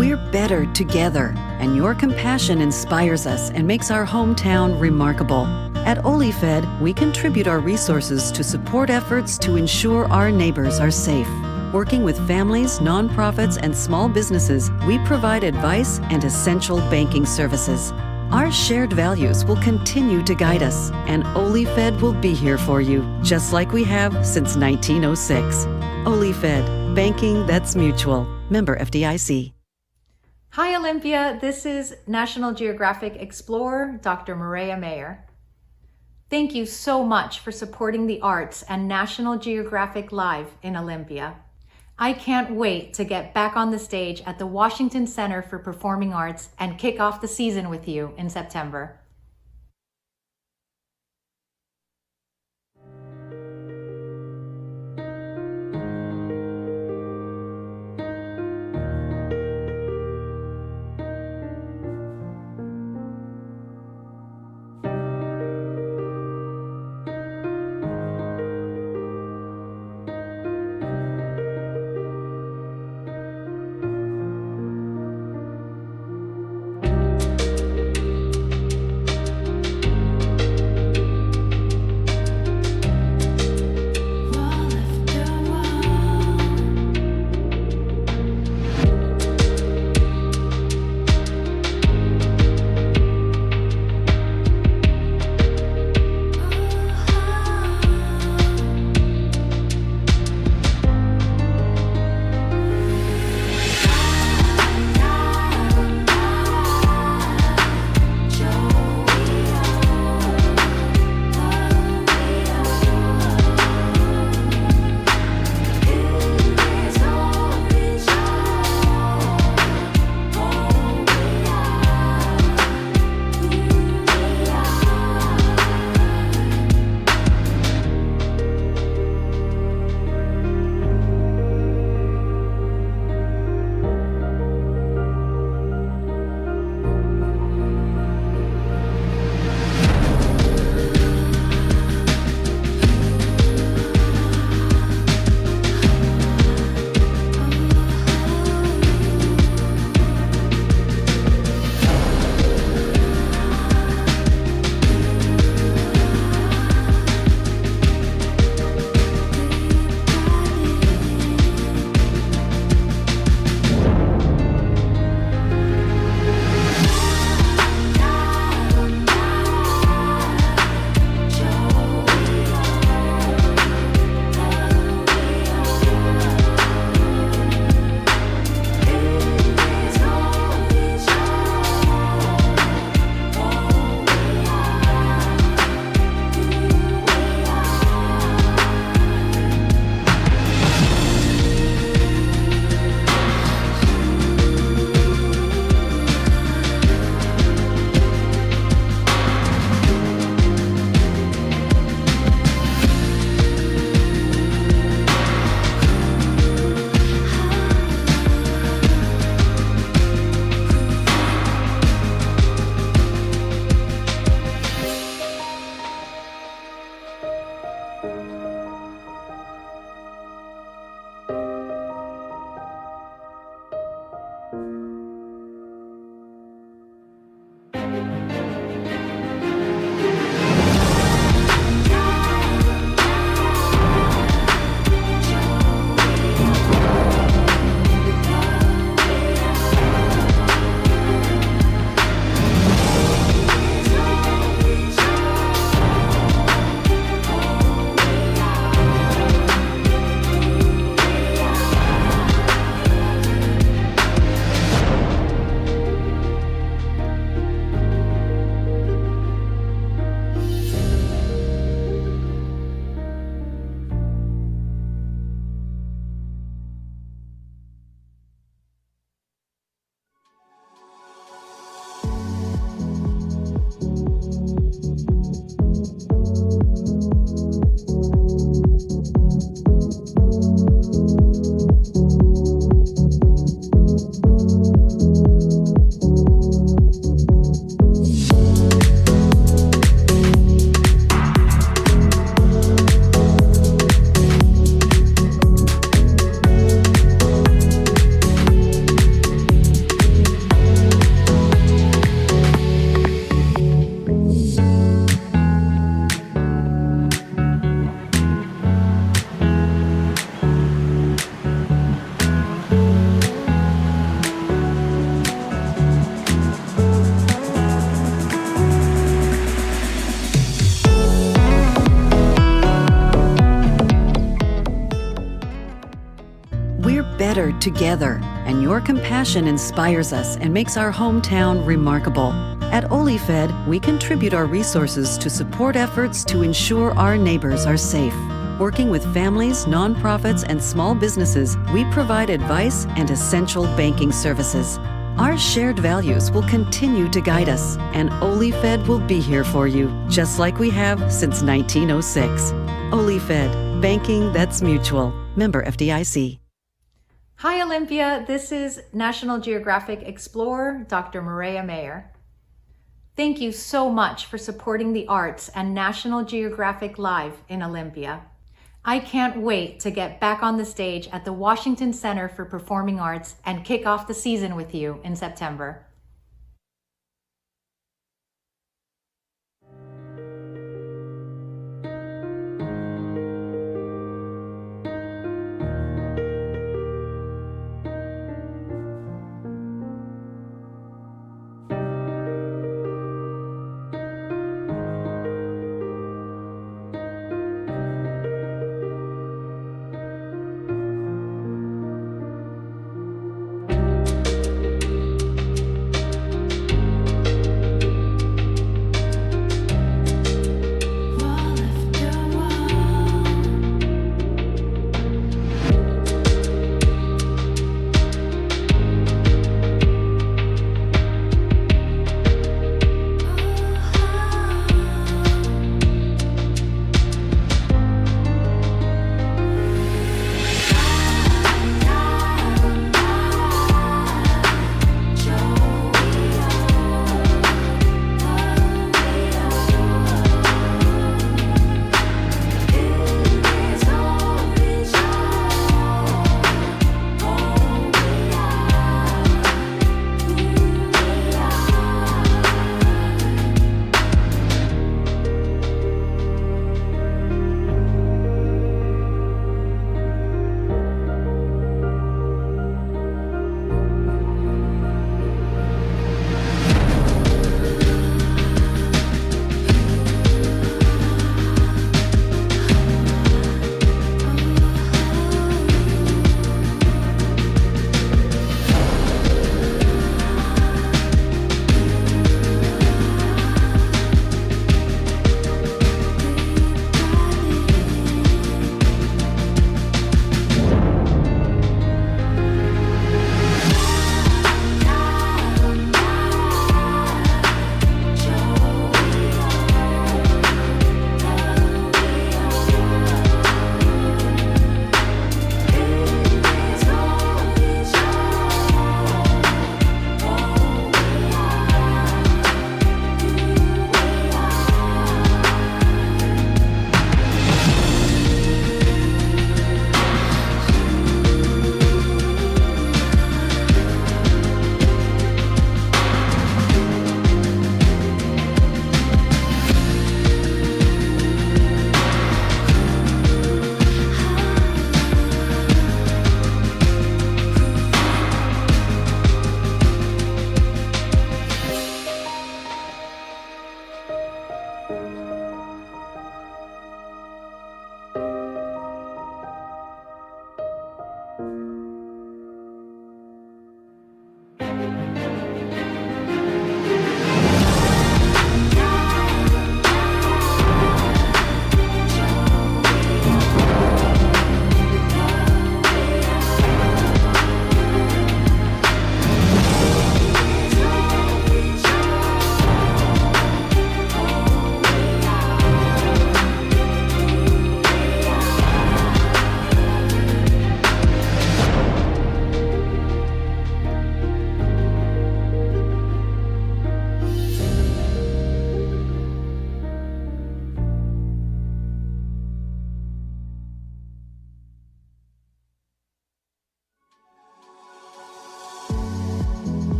We're better together, and your compassion inspires us and makes our hometown remarkable. At OliFed, we contribute our resources to support efforts to ensure our neighbors are safe. Working with families, nonprofits, and small businesses, we provide advice and essential banking services. Our shared values will continue to guide us, and OliFed will be here for you, just like we have since 1906. OliFed, banking that's mutual. Member FDIC. Hi Olympia, this is National Geographic Explorer, Dr. Maria Mayer. Thank you so much for supporting the arts and National Geographic Live in Olympia. I can't wait to get back on the stage at the Washington Center for Performing Arts and kick off the season with you in September. better together, and your compassion inspires us and makes our hometown remarkable. At OliFed, we contribute our resources to support efforts to ensure our neighbors are safe. Working with families, nonprofits, and small businesses, we provide advice and essential banking services. Our shared values will continue to guide us, and OliFed will be here for you, just like we have since 1906. OliFed, banking that's mutual. Member FDIC. Hi Olympia, this is National Geographic Explorer, Dr. Maria Mayer. Thank you so much for supporting the arts and National Geographic Live in Olympia. I can't wait to get back on the stage at the Washington Center for Performing Arts and kick off the season with you in September.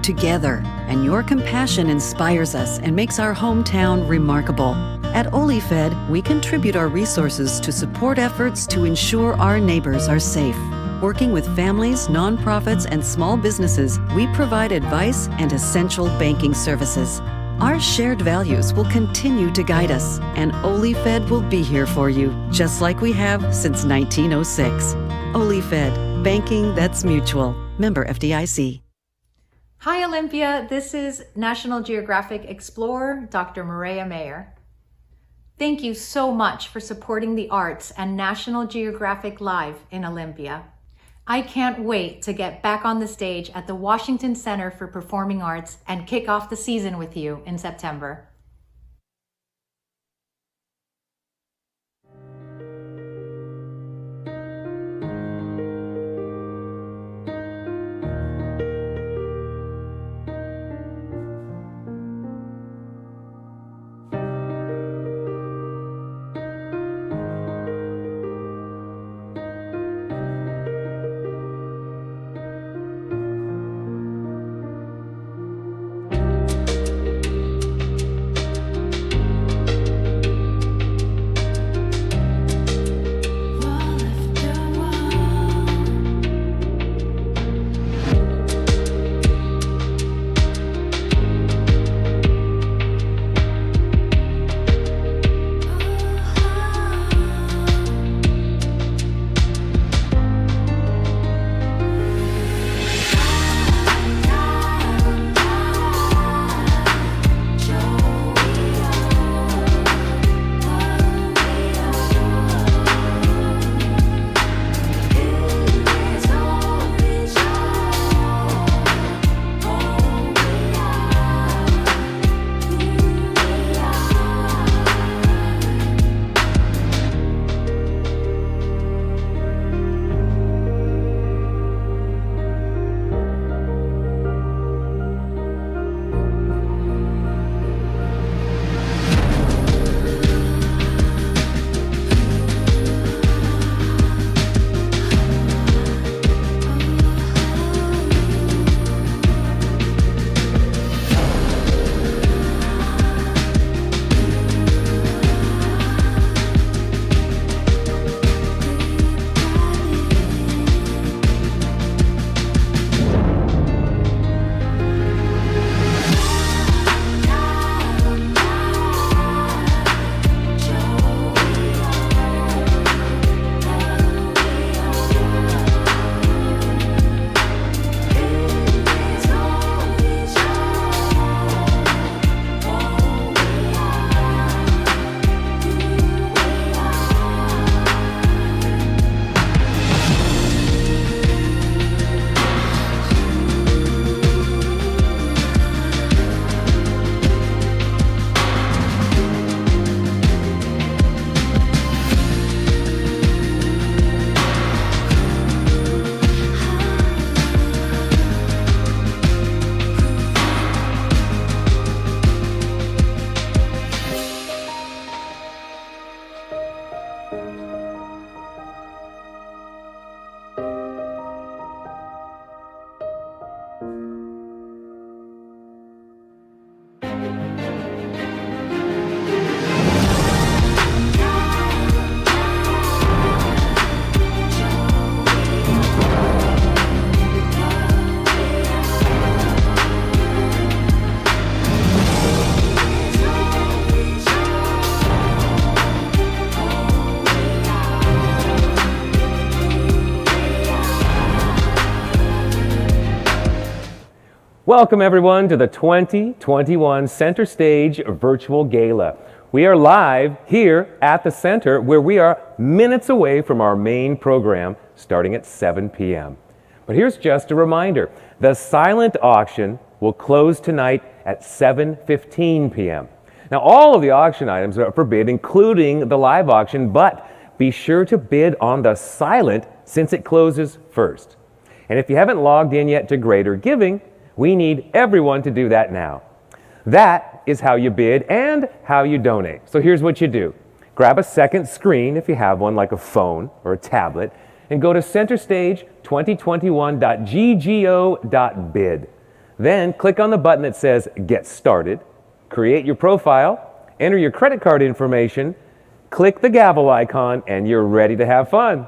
together, and your compassion inspires us and makes our hometown remarkable. At OliFed, we contribute our resources to support efforts to ensure our neighbors are safe. Working with families, nonprofits, and small businesses, we provide advice and essential banking services. Our shared values will continue to guide us, and OliFed will be here for you, just like we have since 1906. OliFed, banking that's mutual. Member FDIC. Hi Olympia, this is National Geographic Explorer, Dr. Maria Mayer. Thank you so much for supporting the arts and National Geographic Live in Olympia. I can't wait to get back on the stage at the Washington Center for Performing Arts and kick off the season with you in September. Welcome everyone to the 2021 Center Stage Virtual Gala. We are live here at the Center where we are minutes away from our main program starting at 7 p.m. But here's just a reminder, the silent auction will close tonight at 7:15 p.m. Now all of the auction items are up for bid, including the live auction, but be sure to bid on the silent since it closes first. And if you haven't logged in yet to Greater Giving, we need everyone to do that now. That is how you bid and how you donate. So here's what you do. Grab a second screen if you have one, like a phone or a tablet, and go to centerstage2021.ggo.bid. Then click on the button that says Get Started, create your profile, enter your credit card information, click the gavel icon, and you're ready to have fun.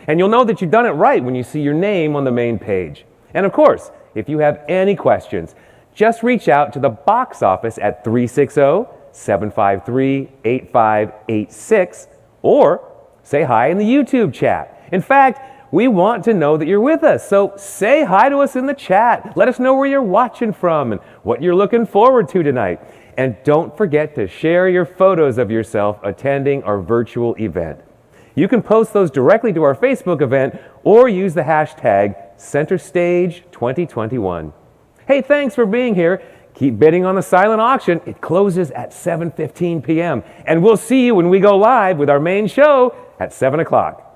And you'll know that you've done it right when you see your name on the main page. And of course, if you have any questions, just reach out to the box office at 360-753-8586 or say hi in the YouTube chat. In fact, we want to know that you're with us, so say hi to us in the chat. Let us know where you're watching from and what you're looking forward to tonight. And don't forget to share your photos of yourself attending our virtual event. You can post those directly to our Facebook event or use the hashtag Center Stage 2021. Hey, thanks for being here. Keep bidding on the silent auction. It closes at 7:15 p.m. And we'll see you when we go live with our main show at 7 o'clock.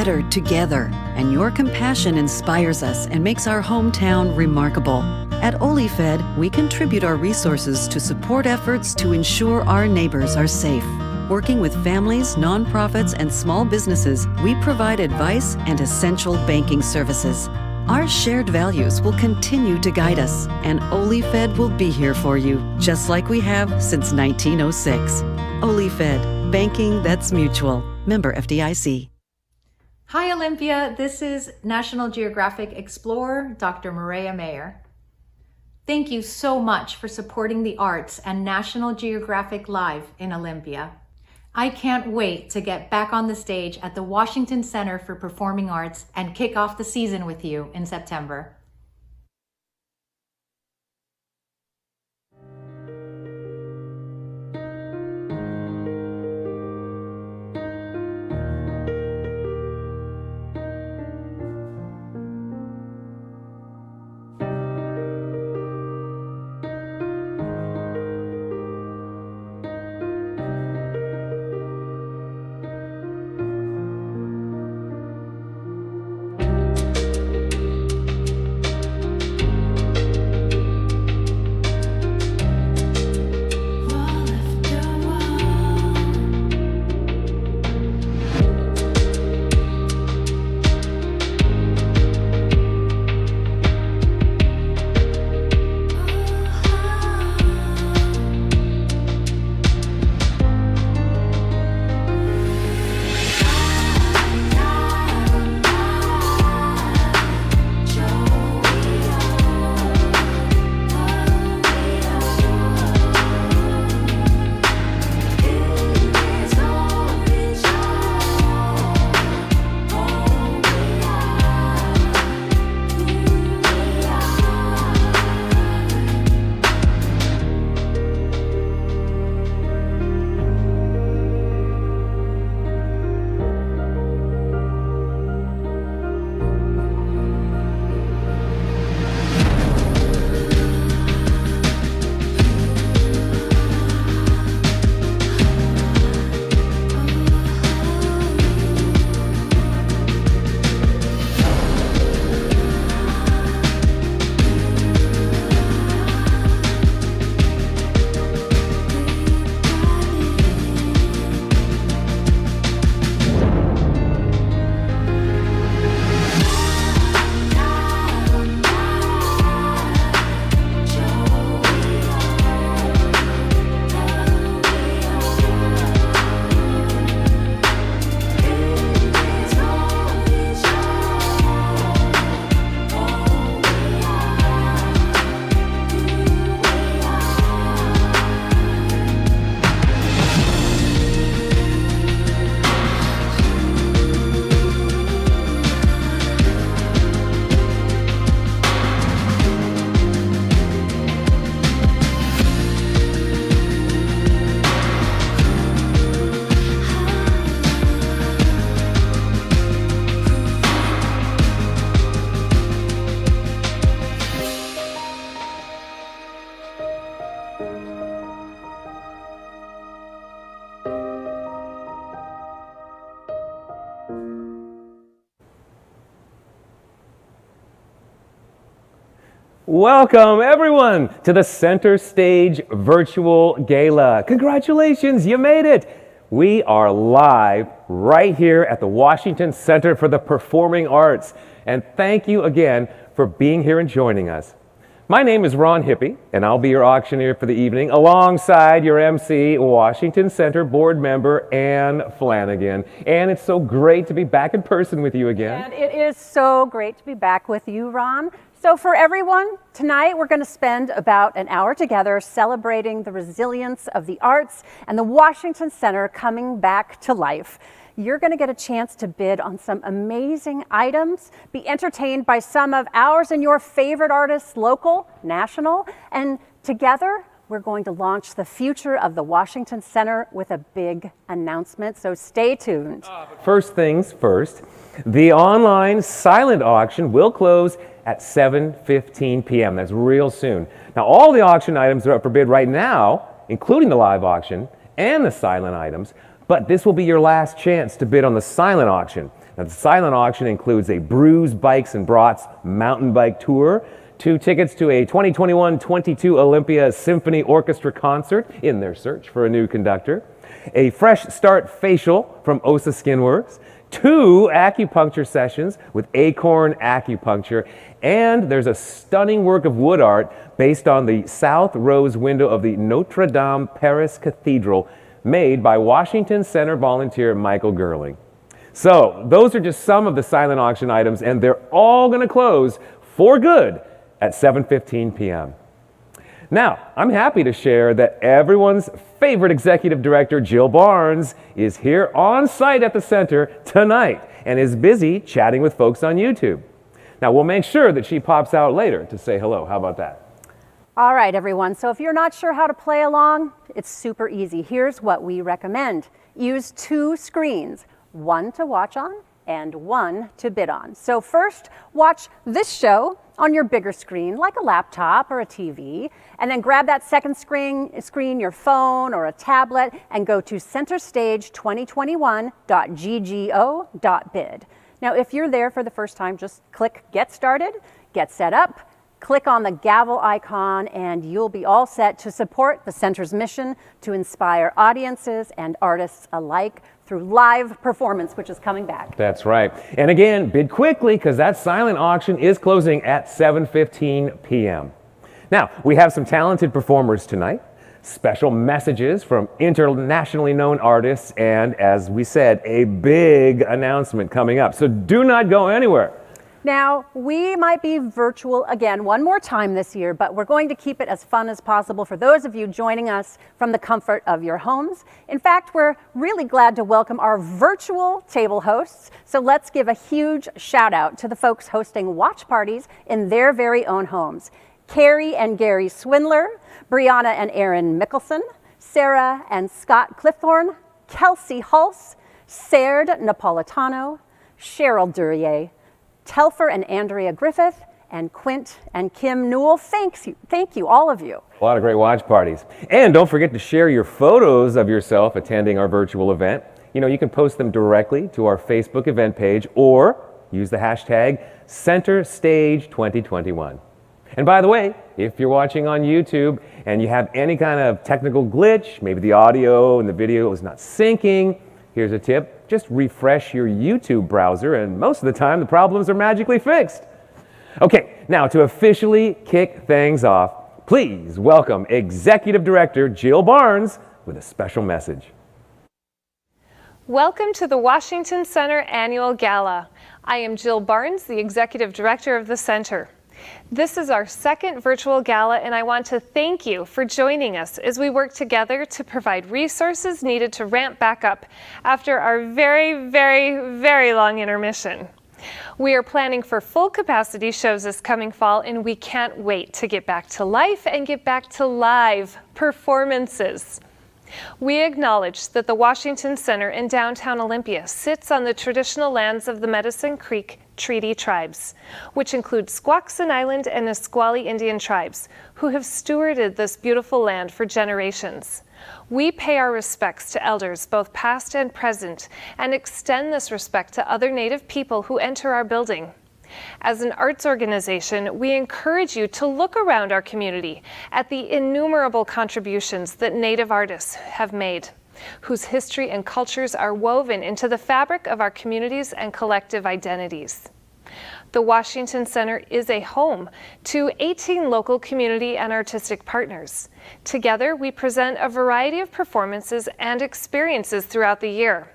better together, and your compassion inspires us and makes our hometown remarkable. At OliFed, we contribute our resources to support efforts to ensure our neighbors are safe. Working with families, nonprofits, and small businesses, we provide advice and essential banking services. Our shared values will continue to guide us, and OliFed will be here for you, just like we have since 1906. OliFed, banking that's mutual. Member FDIC. Hi Olympia, this is National Geographic Explorer, Dr. Maria Mayer. Thank you so much for supporting the arts and National Geographic Live in Olympia. I can't wait to get back on the stage at the Washington Center for Performing Arts and kick off the season with you in September. Welcome, everyone, to the Center Stage Virtual Gala. Congratulations, you made it. We are live right here at the Washington Center for the Performing Arts. And thank you again for being here and joining us. My name is Ron Hippie, and I'll be your auctioneer for the evening, alongside your MC, Washington Center board member, Ann Flanagan. Ann, it's so great to be back in person with you again. And it is so great to be back with you, Ron. So for everyone, tonight we're going to spend about an hour together celebrating the resilience of the arts and the Washington Center coming back to life. You're going to get a chance to bid on some amazing items, be entertained by some of ours and your favorite artists, local, national, and together we're going to launch the future of the Washington Center with a big announcement, so stay tuned. First things first, the online silent auction will close at 7:15 p.m. That's real soon. Now, all the auction items are up for bid right now, including the live auction and the silent items, but this will be your last chance to bid on the silent auction. Now, the silent auction includes a Brews Bikes and Brats mountain bike tour, 2 tickets to a 2021-22 Olympia Symphony Orchestra concert in their search for a new conductor, a fresh start facial from Osa Skinworks, 2 acupuncture sessions with Acorn Acupuncture, and there's a stunning work of wood art based on the south rose window of the Notre Dame Paris Cathedral made by Washington Center volunteer Michael Gerling. So those are just some of the silent auction items, and they're all going to close for good at 7:15 p.m. Now, I'm happy to share that everyone's favorite executive director, Jill Barnes, is here on site at the center tonight and is busy chatting with folks on YouTube. Now, we'll make sure that she pops out later to say hello. How about that? All right, everyone. So if you're not sure how to play along, it's super easy. Here's what we recommend. Use 2 screens, one to watch on and one to bid on. So first, watch this show on your bigger screen, like a laptop or a TV, and then grab that second screen, your phone or a tablet, and go to centerstage2021.ggo.bid. Now, if you're there for the first time, just click Get Started, Get Set Up, click on the gavel icon, and you'll be all set to support the Center's mission to inspire audiences and artists alike through live performance, which is coming back. That's right. And again, bid quickly because that silent auction is closing at 7:15 p.m. Now, we have some talented performers tonight, special messages from internationally known artists, and as we said, a big announcement coming up. So do not go anywhere. Now, we might be virtual again one more time this year, but we're going to keep it as fun as possible for those of you joining us from the comfort of your homes. In fact, we're really glad to welcome our virtual table hosts. So let's give a huge shout out to the folks hosting watch parties in their very own homes. Carrie and Gary Swindler, Brianna and Aaron Mickelson, Sarah and Scott Cliffthorne, Kelsey Hulse, Serd Napolitano, Cheryl Durier, Telfer and Andrea Griffith, and Quint and Kim Newell. Thank you, all of you. A lot of great watch parties. And don't forget to share your photos of yourself attending our virtual event. You know, you can post them directly to our Facebook event page or use the hashtag Center Stage 2021. And by the way, if you're watching on YouTube and you have any kind of technical glitch, maybe the audio and the video is not syncing, here's a tip. Just refresh your YouTube browser, and most of the time the problems are magically fixed. Okay, now to officially kick things off, please welcome Executive Director Jill Barnes with a special message. Welcome to the Washington Center Annual Gala. I am Jill Barnes, the Executive Director of the Center. This is our second virtual gala, and I want to thank you for joining us as we work together to provide resources needed to ramp back up after our very long intermission. We are planning for full capacity shows this coming fall, and we can't wait to get back to life and get back to live performances. We acknowledge that the Washington Center in downtown Olympia sits on the traditional lands of the Medicine Creek Treaty Tribes, which include Squaxin Island and Nisqually Indian tribes, who have stewarded this beautiful land for generations. We pay our respects to elders, both past and present, and extend this respect to other Native people who enter our building. As an arts organization, we encourage you to look around our community at the innumerable contributions that Native artists have made, whose history and cultures are woven into the fabric of our communities and collective identities. The Washington Center is a home to 18 local community and artistic partners. Together, we present a variety of performances and experiences throughout the year.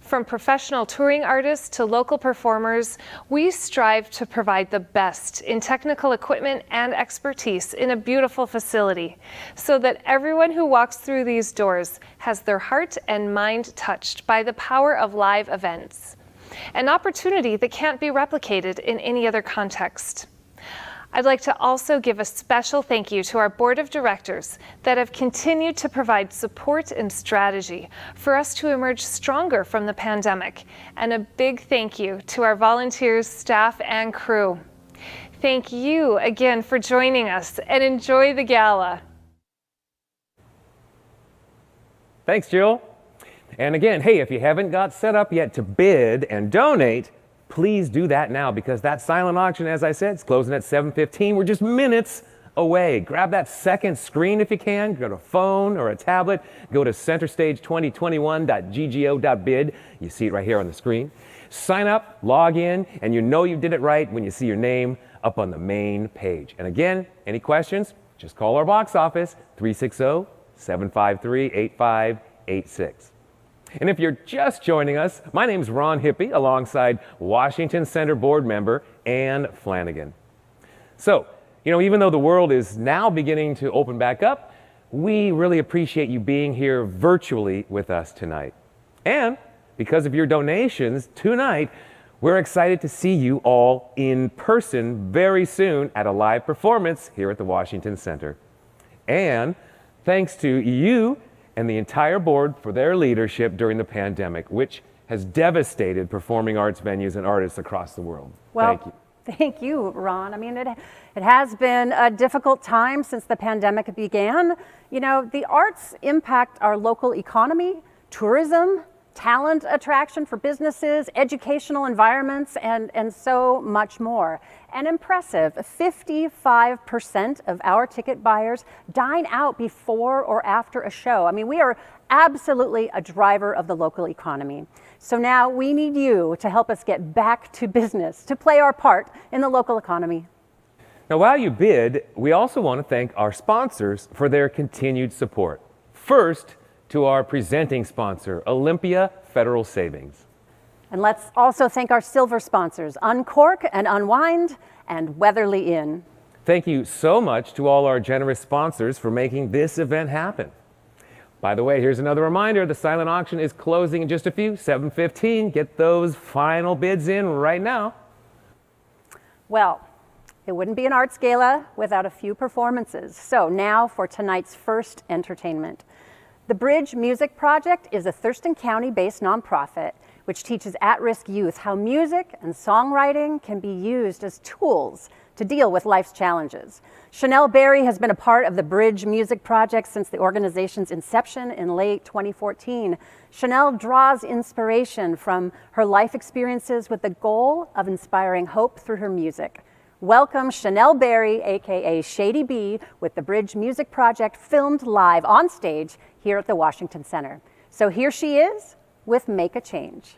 From professional touring artists to local performers, we strive to provide the best in technical equipment and expertise in a beautiful facility, so that everyone who walks through these doors has their heart and mind touched by the power of live events, an opportunity that can't be replicated in any other context. I'd like to also give a special thank you to our board of directors that have continued to provide support and strategy for us to emerge stronger from the pandemic, and a big thank you to our volunteers, staff, and crew. Thank you again for joining us, and enjoy the gala. Thanks, Jill. And again, hey, if you haven't got set up yet to bid and donate, please do that now, because that silent auction, as I said, is closing at 7:15. We're just minutes away. Grab that second screen if you can. Go to a phone or a tablet. Go to centerstage2021.ggo.bid. You see it right here on the screen. Sign up, log in, and you know you did it right when you see your name up on the main page. And again, any questions? Just call our box office, 360-753-8586. And if you're just joining us, my name's Ron Hippie, alongside Washington Center board member Ann Flanagan. So, even though the world is now beginning to open back up, we really appreciate you being here virtually with us tonight. And because of your donations tonight, we're excited to see you all in person very soon at a live performance here at the Washington Center. And thanks to you and the entire board for their leadership during the pandemic, which has devastated performing arts venues and artists across the world. Well, thank you. Thank you, Ron. I mean, it has been a difficult time since the pandemic began. The arts impact our local economy, tourism, talent attraction for businesses, educational environments, and so much more. An impressive 55% of our ticket buyers dine out before or after a show. I mean, we are absolutely a driver of the local economy. So now we need you to help us get back to business, to play our part in the local economy. Now, while you bid, we also want to thank our sponsors for their continued support. First, to our presenting sponsor, Olympia Federal Savings. And let's also thank our silver sponsors, Uncork and Unwind and Weatherly Inn. Thank you so much to all our generous sponsors for making this event happen. By the way, here's another reminder, the silent auction is closing in just a few, 7:15. Get those final bids in right now. Well, it wouldn't be an arts gala without a few performances. So now for tonight's first entertainment. The Bridge Music Project is a Thurston County-based nonprofit which teaches at-risk youth how music and songwriting can be used as tools to deal with life's challenges. Chanel Berry has been a part of the Bridge Music Project since the organization's inception in late 2014. Chanel draws inspiration from her life experiences with the goal of inspiring hope through her music. Welcome Chanel Berry, aka Shady B, with the Bridge Music Project, filmed live on stage here at the Washington Center. So here she is with Make a Change.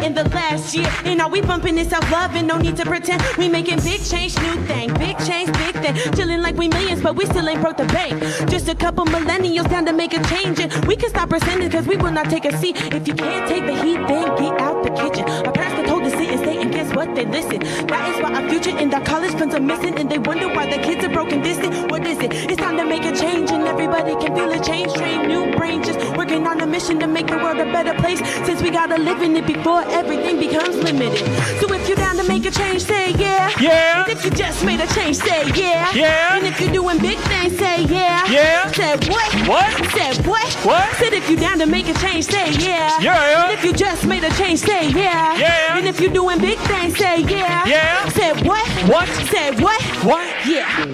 In the last year, and now we bumping this self-love and no need to pretend. We making big change, new thing, big change, big thing. Chilling like we millions, but we still ain't broke the bank. Just a couple millennials down to make a change, and we can stop pretending cause we will not take a seat. If you can't take the heat, then get out the kitchen. Our parents were told to sit and stay, and guess what? They listen. That is why our future and our college funds are missing, and they wonder why the kids are broken distant. What is it? It's time to make a change, and everybody can feel a change. Train new brain, just working on a mission to make the world a better place. Since we gotta live in it before everything becomes limited. So if you're down to make a change, say yeah. Yeah. And if you just made a change, say yeah. Yeah. And if you're doing big things, say yeah. Yeah. Said what? What? Said what? What? Said if you're down to make a change, say yeah. Yeah. And if you just made a change, say yeah. Yeah. And if you're doing big things, say yeah. Yeah. Said what? What? Said what? What? Yeah.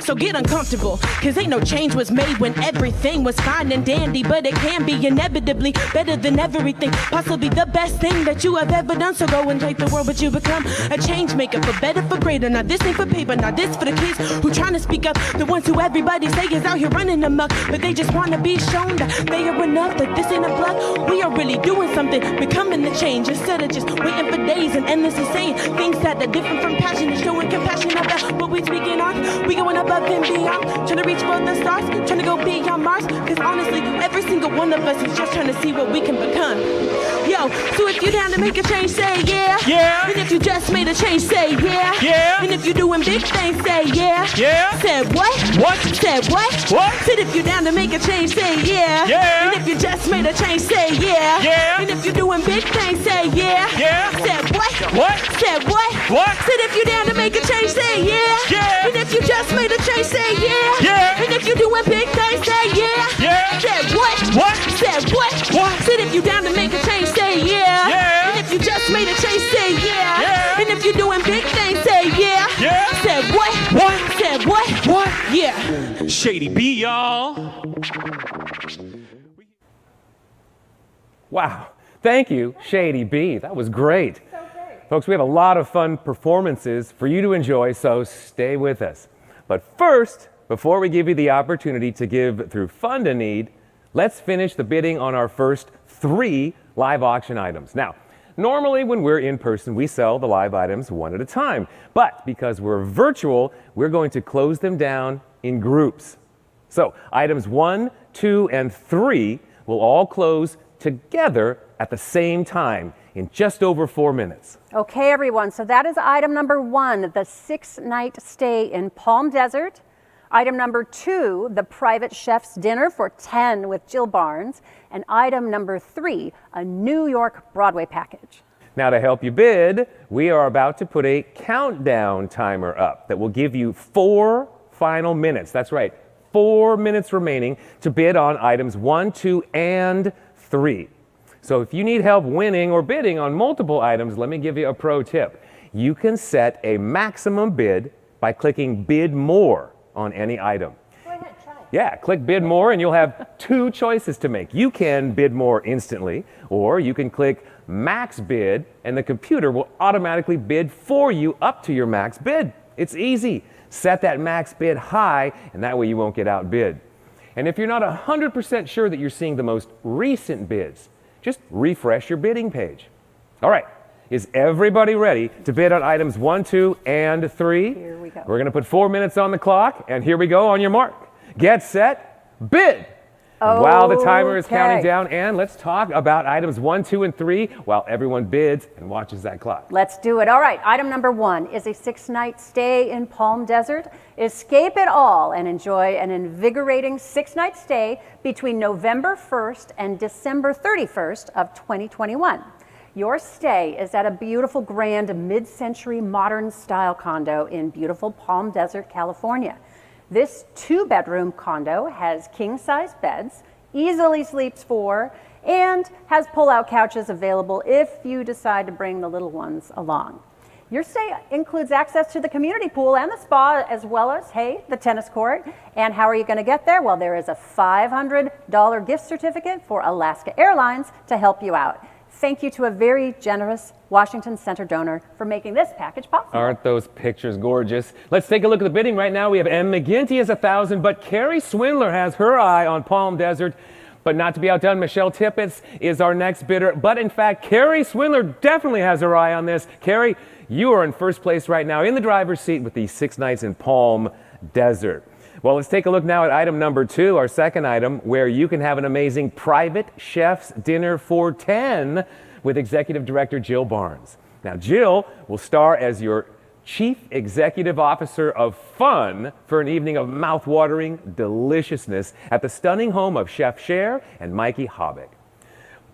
So get uncomfortable, cause ain't no change was made when everything was fine and dandy. But it can be inevitably better than everything, possibly the best thing that you have ever done. So go and take the world, but you become a change maker, for better, for greater. Now this ain't for paper, now this for the kids who trying to speak up, the ones who everybody say is out here running amok, but they just want to be shown that they are enough, that this ain't a bluff. We are really doing something, becoming the change, instead of just waiting for days and endlessly saying things that are different from passion and showing compassion about what we speaking on. We going above and beyond, trying to reach for the stars, trying to go beyond Mars. Cause honestly, every single one of us is just trying to see what we can become. Yo, so if you're down to make a change, say yeah. Yeah. And if you just made a change, say yeah. Yeah. And if you're doing big things, say yeah. Yeah. Said what? What? Said what? What? Said if you're down to make a change, say yeah. Yeah. And if you just made a change, say yeah. Yeah. And if you're doing big things, say yeah. Yeah. Said what? What? Said what? What? Said if you down to make a change, say yeah. Yeah. And if you just made a change, say yeah. Yeah. And if you doing big things, say yeah. Yeah. Said what? What? Said what? What? Said if you down to make a change, say yeah. Yeah. And if you just made a change, say yeah. Yeah. And if you doing big things, say yeah. Yeah. Said what? What? Said what? What? Yeah. Shady B, y'all. Wow. Thank you, Shady B. That was great. Folks, we have a lot of fun performances for you to enjoy, so stay with us. But first, before we give you the opportunity to give through Fund a Need, let's finish the bidding on our first 3 live auction items. Now, normally when we're in person, we sell the live items one at a time. But because we're virtual, we're going to close them down in groups. So items 1, 2, and 3 will all close together at the same time in just over 4 minutes. Okay, everyone, so that is item number 1, the 6-night stay in Palm Desert. Item number 2, the private chef's dinner for 10 with Jill Barnes. And item number 3, a New York Broadway package. Now to help you bid, we are about to put a countdown timer up that will give you 4 final minutes. That's right, 4 minutes remaining to bid on items 1, 2, and 3. So if you need help winning or bidding on multiple items, let me give you a pro tip. You can set a maximum bid by clicking Bid More on any item. Go ahead, try it. Yeah, click Bid More and you'll have 2 choices to make. You can bid more instantly, or you can click Max Bid and the computer will automatically bid for you up to your max bid. It's easy. Set that max bid high and that way you won't get outbid. And if you're not 100% sure that you're seeing the most recent bids, just refresh your bidding page. All right, is everybody ready to bid on items 1, 2, and 3? Here we go. We're gonna put 4 minutes on the clock, and here we go on your mark. Get set, bid! While the timer is counting down, and let's talk about items 1, 2, and 3 while everyone bids and watches that clock. Let's do it. All right, item number 1 is a 6-night stay in Palm Desert. Escape it all and enjoy an invigorating 6-night stay between November 1st and December 31st of 2021. Your stay is at a beautiful, grand, mid-century modern style condo in beautiful Palm Desert, California. This 2-bedroom condo has king-size beds, easily sleeps 4, and has pull-out couches available if you decide to bring the little ones along. Your stay includes access to the community pool and the spa, as well as, hey, the tennis court. And how are you going to get there? Well, there is a $500 gift certificate for Alaska Airlines to help you out. Thank you to a very generous Washington Center donor for making this package possible. Aren't those pictures gorgeous? Let's take a look at the bidding right now. We have M. McGinty has 1,000, but Carrie Swindler has her eye on Palm Desert. But not to be outdone, Michelle Tippett is our next bidder. But in fact, Carrie Swindler definitely has her eye on this. Carrie, you are in first place right now in the driver's seat with these 6 nights in Palm Desert. Well, let's take a look now at item number 2, our second item, where you can have an amazing private chef's dinner for 10 with Executive Director Jill Barnes. Now, Jill will star as your Chief Executive Officer of Fun for an evening of mouth-watering deliciousness at the stunning home of Chef Cher and Mikey Hobbick.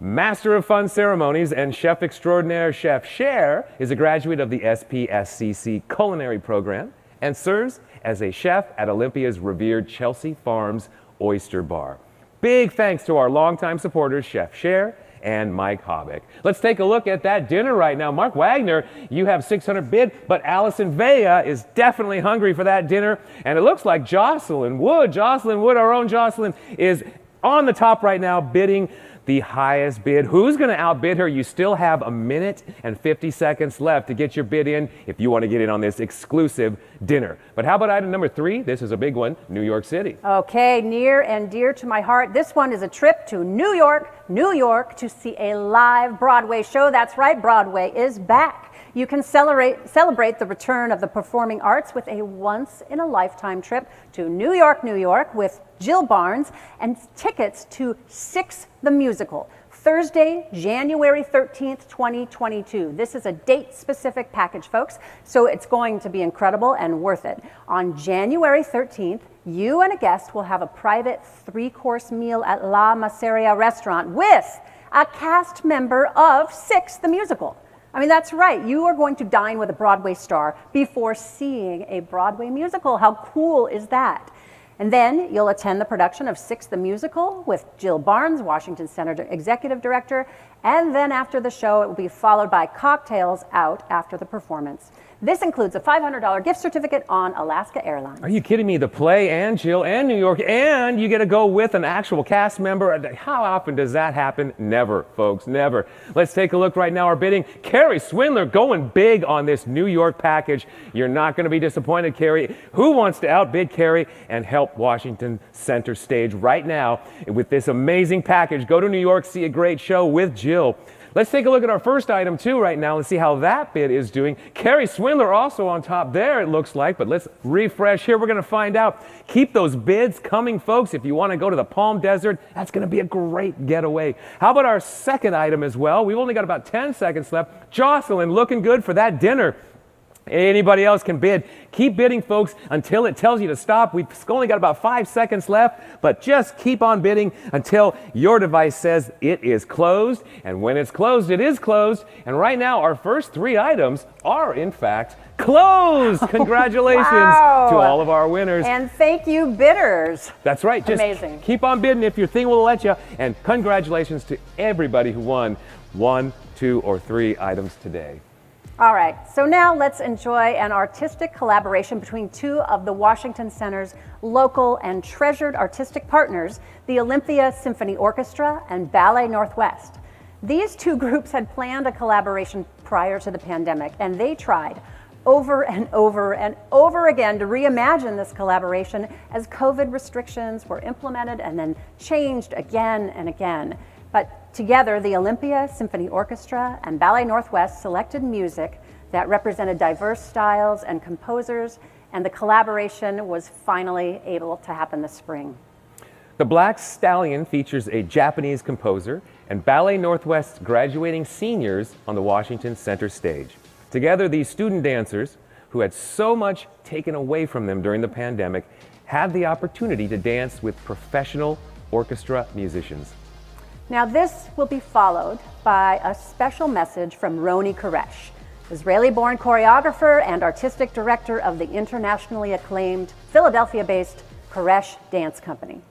Master of Fun Ceremonies and Chef Extraordinaire Chef Cher is a graduate of the SPSCC Culinary Program and serves as a chef at Olympia's revered Chelsea Farms Oyster Bar. Big thanks to our longtime supporters, Chef Cher and Mike Hobbick. Let's take a look at that dinner right now. Mark Wagner, you have 600 bid, but Allison Vea is definitely hungry for that dinner. And it looks like Jocelyn Wood, our own Jocelyn, is on the top right now bidding the highest bid. Who's going to outbid her? You still have 1 minute and 50 seconds left to get your bid in if you want to get in on this exclusive dinner. But how about item number 3? This is a big one, New York City. Okay, near and dear to my heart. This one is a trip to New York to see a live Broadway show. That's right, Broadway is back. You can celebrate the return of the performing arts with a once-in-a-lifetime trip to New York with Jill Barnes and tickets to Six the Musical, Thursday, January 13th, 2022. This is a date-specific package, folks, so it's going to be incredible and worth it. On January 13th, you and a guest will have a private 3-course meal at La Maseria restaurant with a cast member of Six the Musical. I mean, that's right. You are going to dine with a Broadway star before seeing a Broadway musical. How cool is that? And then you'll attend the production of Six the Musical with Jill Barnes, Washington Center Executive Director. And then after the show, it will be followed by cocktails out after the performance. This includes a $500 gift certificate on Alaska Airlines. Are you kidding me? The play and Jill and New York, and you get to go with an actual cast member. How often does that happen? Never, folks, never. Let's take a look right now. Our bidding, Carrie Swindler going big on this New York package. You're not going to be disappointed, Carrie. Who wants to outbid Carrie and help Washington Center Stage right now with this amazing package? Go to New York, see a great show with Jill. Let's take a look at our first item too right now and see how that bid is doing. Carrie Swindler also on top there, it looks like, but let's refresh here. We're going to find out. Keep those bids coming, folks. If you want to go to the Palm Desert, that's going to be a great getaway. How about our second item as well? We've only got about 10 seconds left. Jocelyn, looking good for that dinner. Anybody else can bid. Keep bidding, folks, until it tells you to stop. We've only got about 5 seconds left, but just keep on bidding until your device says it is closed. And when it's closed, it is closed. And right now, our first 3 items are, in fact, closed. Congratulations to all of our winners. And thank you, bidders. That's right. Just amazing. Keep on bidding if your thing will let you. And congratulations to everybody who won 1, 2, or 3 items today. All right, so now let's enjoy an artistic collaboration between 2 of the Washington Center's local and treasured artistic partners, the Olympia Symphony Orchestra and Ballet Northwest. These 2 groups had planned a collaboration prior to the pandemic, and they tried over and over and over again to reimagine this collaboration as COVID restrictions were implemented and then changed again and again. But together, the Olympia Symphony Orchestra and Ballet Northwest selected music that represented diverse styles and composers, and the collaboration was finally able to happen this spring. The Black Stallion features a Japanese composer and Ballet Northwest graduating seniors on the Washington Center Stage. Together, these student dancers, who had so much taken away from them during the pandemic, had the opportunity to dance with professional orchestra musicians. Now this will be followed by a special message from Roni Koresh, Israeli-born choreographer and artistic director of the internationally acclaimed Philadelphia-based Koresh Dance Company.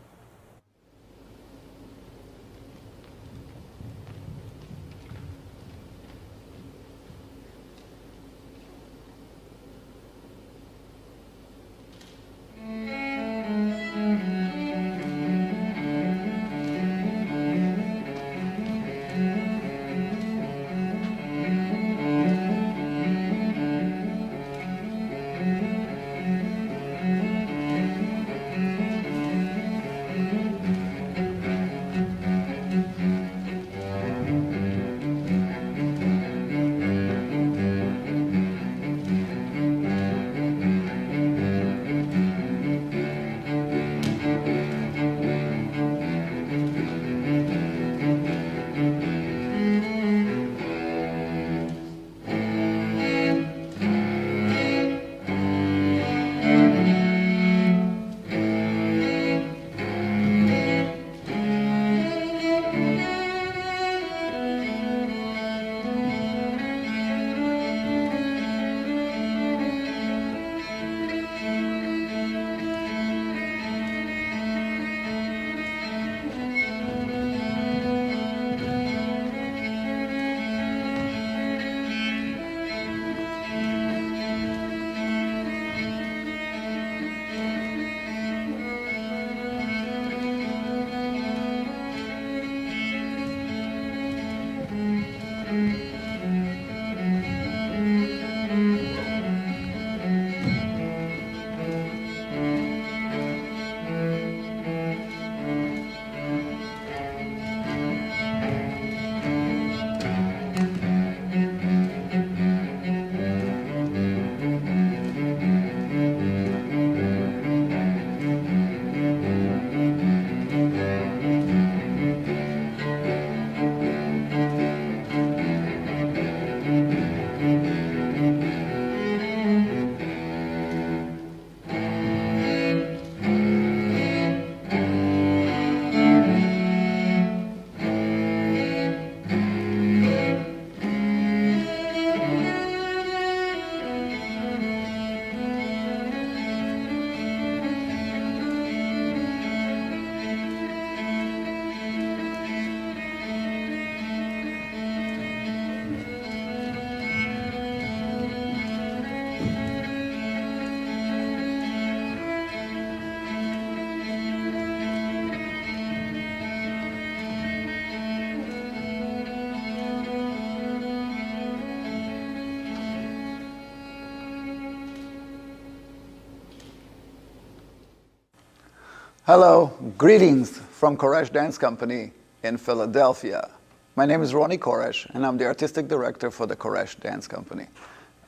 Hello, greetings from Koresh Dance Company in Philadelphia. My name is Ronnie Koresh, and I'm the Artistic Director for the Koresh Dance Company.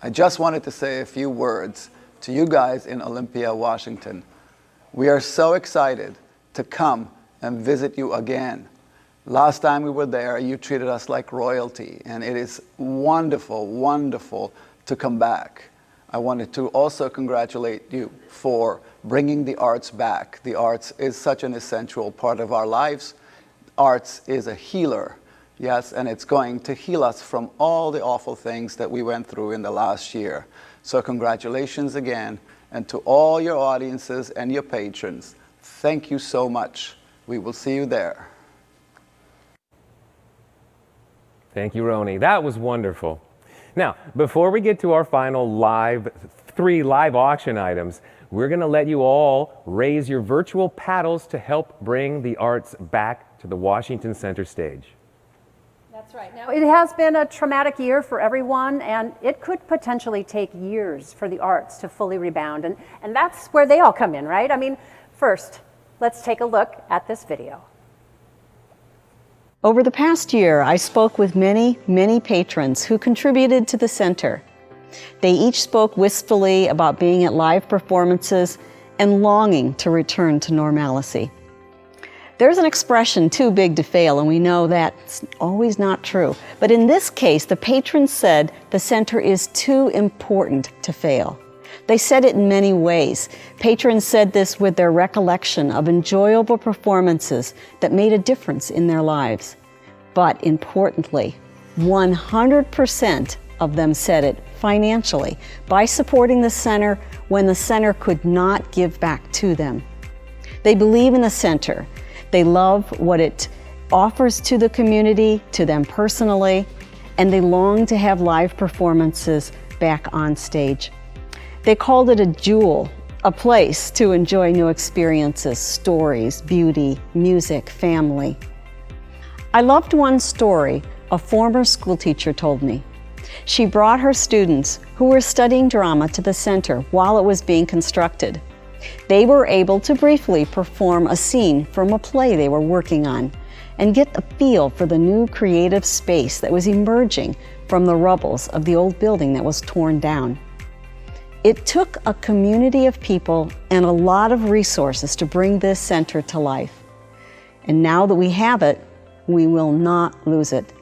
I just wanted to say a few words to you guys in Olympia, Washington. We are so excited to come and visit you again. Last time we were there, you treated us like royalty, and it is wonderful, wonderful to come back. I wanted to also congratulate you for bringing the arts back. The arts is such an essential part of our lives. Arts is a healer, yes, and it's going to heal us from all the awful things that we went through in the last year. So congratulations again, and to all your audiences and your patrons, thank you so much. We will see you there. Thank you, Roni. That was wonderful. Now, before we get to our final three live auction items, we're going to let you all raise your virtual paddles to help bring the arts back to the Washington Center stage. That's right. Now, it has been a traumatic year for everyone, and it could potentially take years for the arts to fully rebound. And that's where they all come in, right? I mean, first, let's take a look at this video. Over the past year, I spoke with many, many patrons who contributed to the center. They each spoke wistfully about being at live performances and longing to return to normalcy. There's an expression, too big to fail, and we know that's always not true. But in this case, the patrons said the center is too important to fail. They said it in many ways. Patrons said this with their recollection of enjoyable performances that made a difference in their lives. But importantly, 100% of them said it financially by supporting the center when the center could not give back to them. They believe in the center. They love what it offers to the community, to them personally, and they long to have live performances back on stage. They called it a jewel, a place to enjoy new experiences, stories, beauty, music, family. I loved one story a former school teacher told me. She brought her students who were studying drama to the center while it was being constructed. They were able to briefly perform a scene from a play they were working on and get a feel for the new creative space that was emerging from the rubbles of the old building that was torn down. It took a community of people and a lot of resources to bring this center to life. And now that we have it, we will not lose it.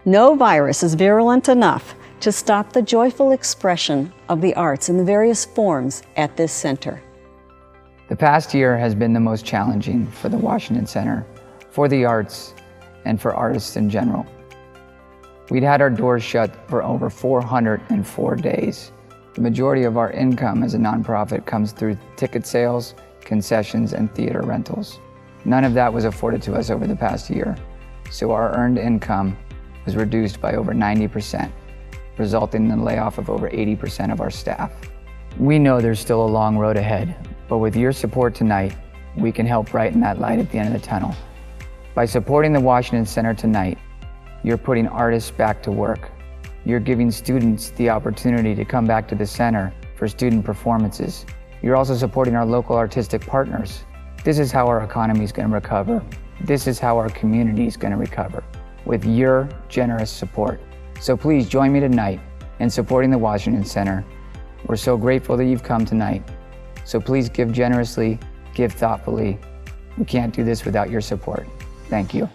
No virus is virulent enough to stop the joyful expression of the arts in the various forms at this center. The past year has been the most challenging for the Washington Center, for the arts, and for artists in general. We'd had our doors shut for over 404 days. The majority of our income as a nonprofit comes through ticket sales, concessions, and theater rentals. None of that was afforded to us over the past year, so our earned income was reduced by over 90%, resulting in the layoff of over 80% of our staff. We know there's still a long road ahead, but with your support tonight, we can help brighten that light at the end of the tunnel. By supporting the Washington Center tonight, you're putting artists back to work. You're giving students the opportunity to come back to the center for student performances. You're also supporting our local artistic partners. This is how our economy is going to recover. This is how our community is going to recover, with your generous support. So please join me tonight in supporting the Washington Center. We're so grateful that you've come tonight. So please give generously, give thoughtfully. We can't do this without your support. Thank you.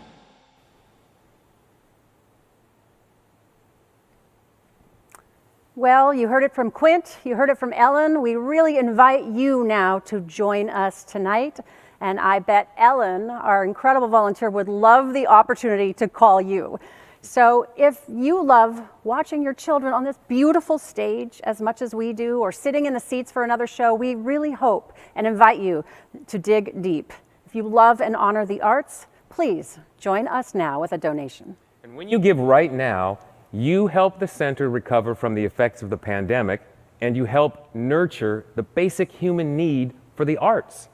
Well, you heard it from Quint, you heard it from Ellen. We really invite you now to join us tonight. And I bet Ellen, our incredible volunteer, would love the opportunity to call you. So if you love watching your children on this beautiful stage as much as we do, or sitting in the seats for another show, we really hope and invite you to dig deep. If you love and honor the arts, please join us now with a donation. And when you give right now, you help the center recover from the effects of the pandemic, and you help nurture the basic human need for the arts.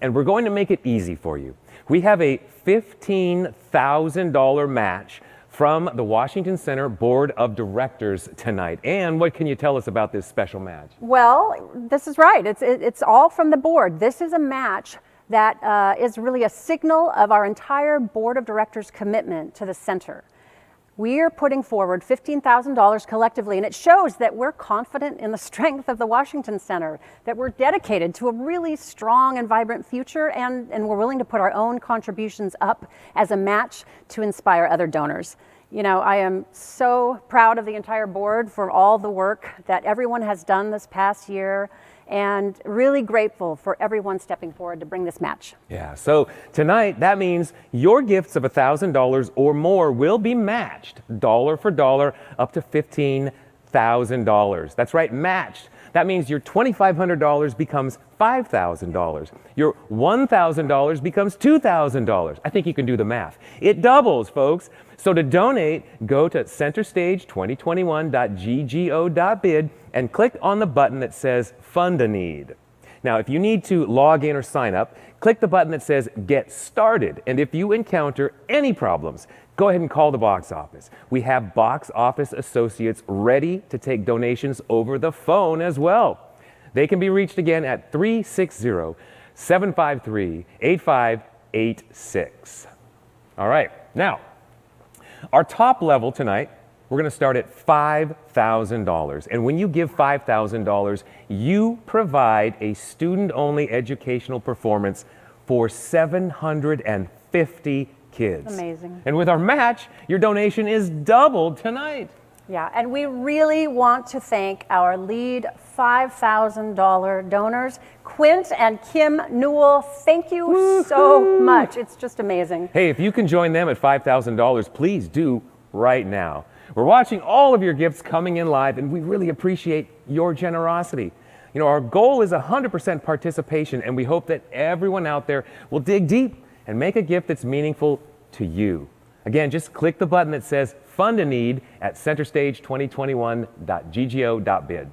And we're going to make it easy for you. We have a $15,000 match from the Washington Center Board of Directors tonight. And what can you tell us about this special match? Well, this is right. It's all from the board. This is a match that is really a signal of our entire board of directors' commitment to the center. We are putting forward $15,000 collectively, and it shows that we're confident in the strength of the Washington Center, that we're dedicated to a really strong and vibrant future, and we're willing to put our own contributions up as a match to inspire other donors. You know, I am so proud of the entire board for all the work that everyone has done this past year, and really grateful for everyone stepping forward to bring this match. Yeah, so tonight, that means your gifts of $1,000 or more will be matched, dollar for dollar, up to $15,000. That's right, matched. That means your $2,500 becomes $5,000. Your $1,000 becomes $2,000. I think you can do the math. It doubles, folks. So to donate, go to centerstage2021.ggo.bid and click on the button that says Fund a Need. Now, if you need to log in or sign up, click the button that says Get Started. And if you encounter any problems, go ahead and call the box office. We have box office associates ready to take donations over the phone as well. They can be reached again at 360-753-8586. All right, now, our top level tonight, we're going to start at $5,000. And when you give $5,000, you provide a student-only educational performance for 750 kids. Amazing. And with our match, your donation is doubled tonight. Yeah, and we really want to thank our lead $5,000 donors, Quint and Kim Newell. Thank you so much. It's just amazing. Hey, if you can join them at $5,000, please do right now. We're watching all of your gifts coming in live, and we really appreciate your generosity. You know, our goal is 100% participation, and we hope that everyone out there will dig deep and make a gift that's meaningful to you. Again, just click the button that says Fund a Need at centerstage2021.ggo.bid.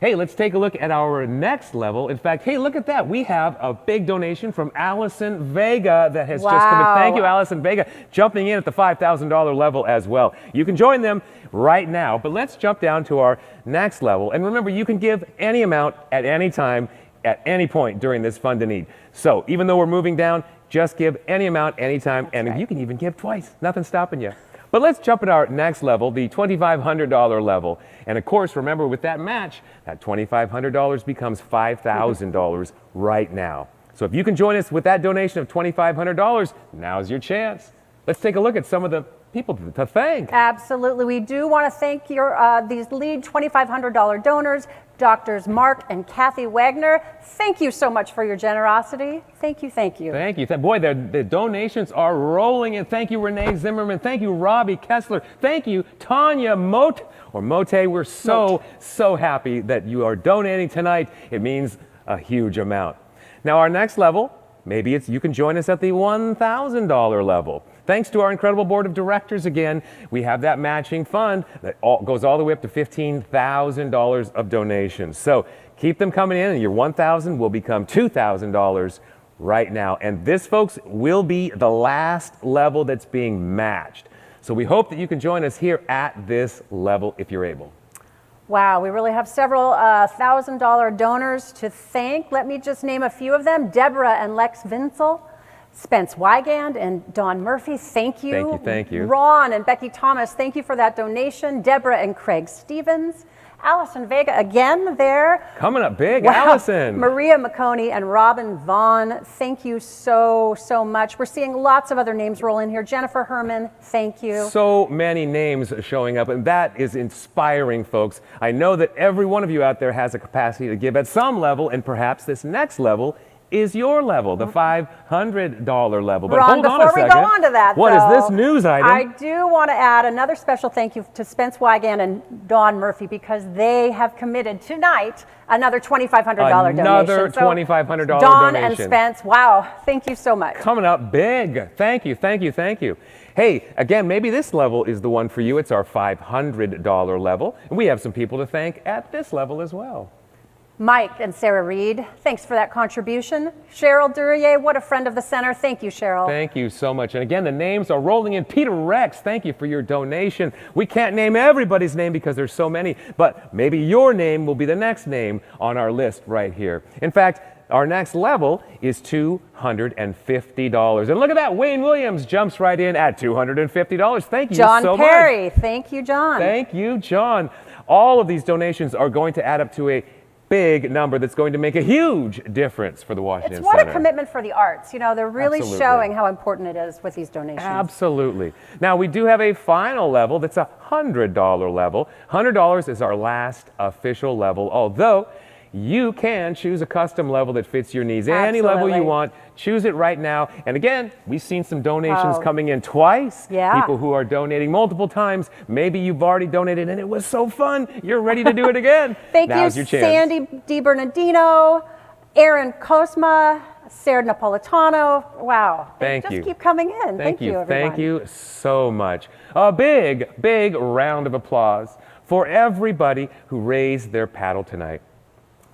Hey, let's take a look at our next level. In fact, hey, look at that. We have a big donation from Allison Vega that has just come in. Thank you, Allison Vega, jumping in at the $5,000 level as well. You can join them right now, but let's jump down to our next level. And remember, you can give any amount at any time, at any point during this Fund a Need. So even though we're moving down, just give any amount, anytime, and you can even give twice. Nothing's stopping you. But let's jump at our next level, the $2,500 level. And of course, remember, with that match, that $2,500 becomes $5,000 right now. So if you can join us with that donation of $2,500, now's your chance. Let's take a look at some of the people to thank. Absolutely. We do want to thank these lead $2,500 donors, Doctors Mark and Kathy Wagner. Thank you so much for your generosity. Thank you, thank you. Thank you. Boy, the donations are rolling in. Thank you, Renee Zimmerman. Thank you, Robbie Kessler. Thank you, Tanya Mote. We're so happy that you are donating tonight. It means a huge amount. Now, our next level, maybe you can join us at the $1,000 level. Thanks to our incredible board of directors again, we have that matching fund that goes all the way up to $15,000 of donations. So keep them coming in, and your $1,000 will become $2,000 right now. And this, folks, will be the last level that's being matched. So we hope that you can join us here at this level if you're able. Wow, we really have several $1,000 donors to thank. Let me just name a few of them. Deborah and Lex Vinsel, Spence Wygand and Dawn Murphy, thank you. Thank you, thank you. Ron and Becky Thomas, thank you for that donation. Deborah and Craig Stevens. Allison Vega again there. Coming up big, wow. Allison. Maria McConey and Robin Vaughn, thank you so much. We're seeing lots of other names roll in here. Jennifer Herman, thank you. So many names showing up, and that is inspiring, folks. I know that every one of you out there has a capacity to give at some level, and perhaps this next level is your level, the $500 level. But Ron, hold on a second. before we go on to that, what is this news item? I do want to add another special thank you to Spence Wygand and Dawn Murphy, because they have committed tonight another $2,500 donation. Another $2,500 donation. Dawn and Spence, wow, thank you so much. Coming up big. Thank you, thank you, thank you. Hey, again, maybe this level is the one for you. It's our $500 level. And we have some people to thank at this level as well. Mike and Sarah Reed, thanks for that contribution. Cheryl Duryea, what a friend of the center. Thank you, Cheryl. Thank you so much. And again, the names are rolling in. Peter Rex, thank you for your donation. We can't name everybody's name because there's so many, but maybe your name will be the next name on our list right here. In fact, Our next level is $250. And look at that, Wayne Williams jumps right in at $250. Thank you John so Perry. much. Thank you, John. Thank you, John. All of these donations are going to add up to a big number that's going to make a huge difference for the Washington It's what Center. a commitment for the arts. You know, they're really Absolutely. showing how important it is with these donations. Absolutely. Now, we do have a final level that's a $100 level. $100 is our last official level, although you can choose a custom level that fits your needs. Any level you Absolutely. want, choose it right now. And again, we've seen some donations coming in twice. Yeah. People who are donating multiple times. Maybe you've already donated and it was so fun. You're ready to do it again. Thank Now's you, your chance. Sandy DiBernardino, Aaron Cosma, Sarah Napolitano. Wow. Thank They you. just keep coming in. Thank you. Everyone. Thank you so much. A big, big round of applause for everybody who raised their paddle tonight.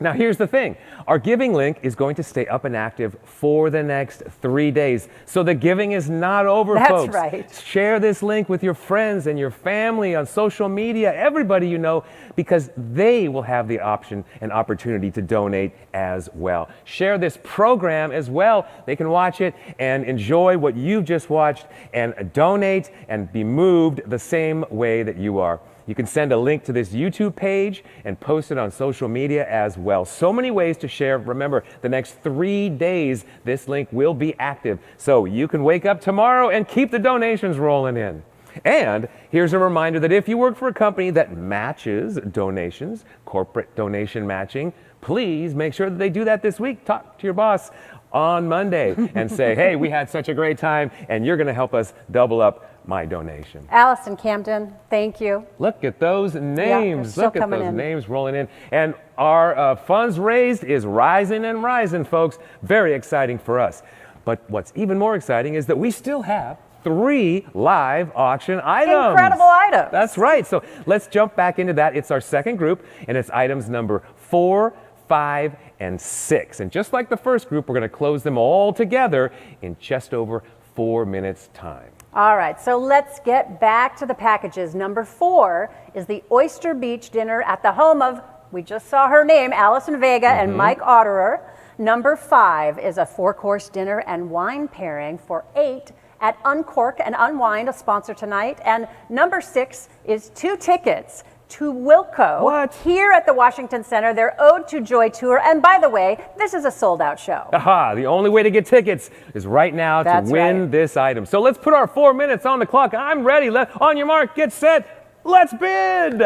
Now, here's the thing. Our giving link is going to stay up and active for the next 3 days. So the giving is not over, That's folks. right. Share this link with your friends and your family on social media, everybody you know, because they will have the option and opportunity to donate as well. Share this program as well. They can watch it and enjoy what you've just watched and donate and be moved the same way that you are. You can send a link to this YouTube page and post it on social media as well. So many ways to share. Remember, the next 3 days, this link will be active. So you can wake up tomorrow and keep the donations rolling in. And here's a reminder that if you work for a company that matches donations, corporate donation matching, please make sure that they do that this week. Talk to your boss on Monday and say, hey, we had such a great time and you're going to help us double up my donation. Allison Camden, thank you. Look at those names. still Look at coming those in. names rolling in. And our funds raised is rising and rising, folks. Very exciting for us. But what's even more exciting is that we still have 3 live auction items. Incredible items. That's right. So let's jump back into that. It's our second group, and it's items number 4, 5, and 6. And just like the first group, we're going to close them all together in just over 4 minutes' time. All right, so let's get back to the packages. Number 4 is the Oyster Beach dinner at the home of, we just saw her name, Allison Vega and Mike Otterer. Number 5 is a 4-course dinner and wine pairing for 8 at Uncork and Unwind, a sponsor tonight. And number 6 is 2 tickets to Wilco here at the Washington Center, their Ode to Joy tour. And by the way, this is a sold-out show. Aha, the only way to get tickets is right now to win this item. So let's put our 4 minutes on the clock. I'm ready. On your mark, get set, let's bid.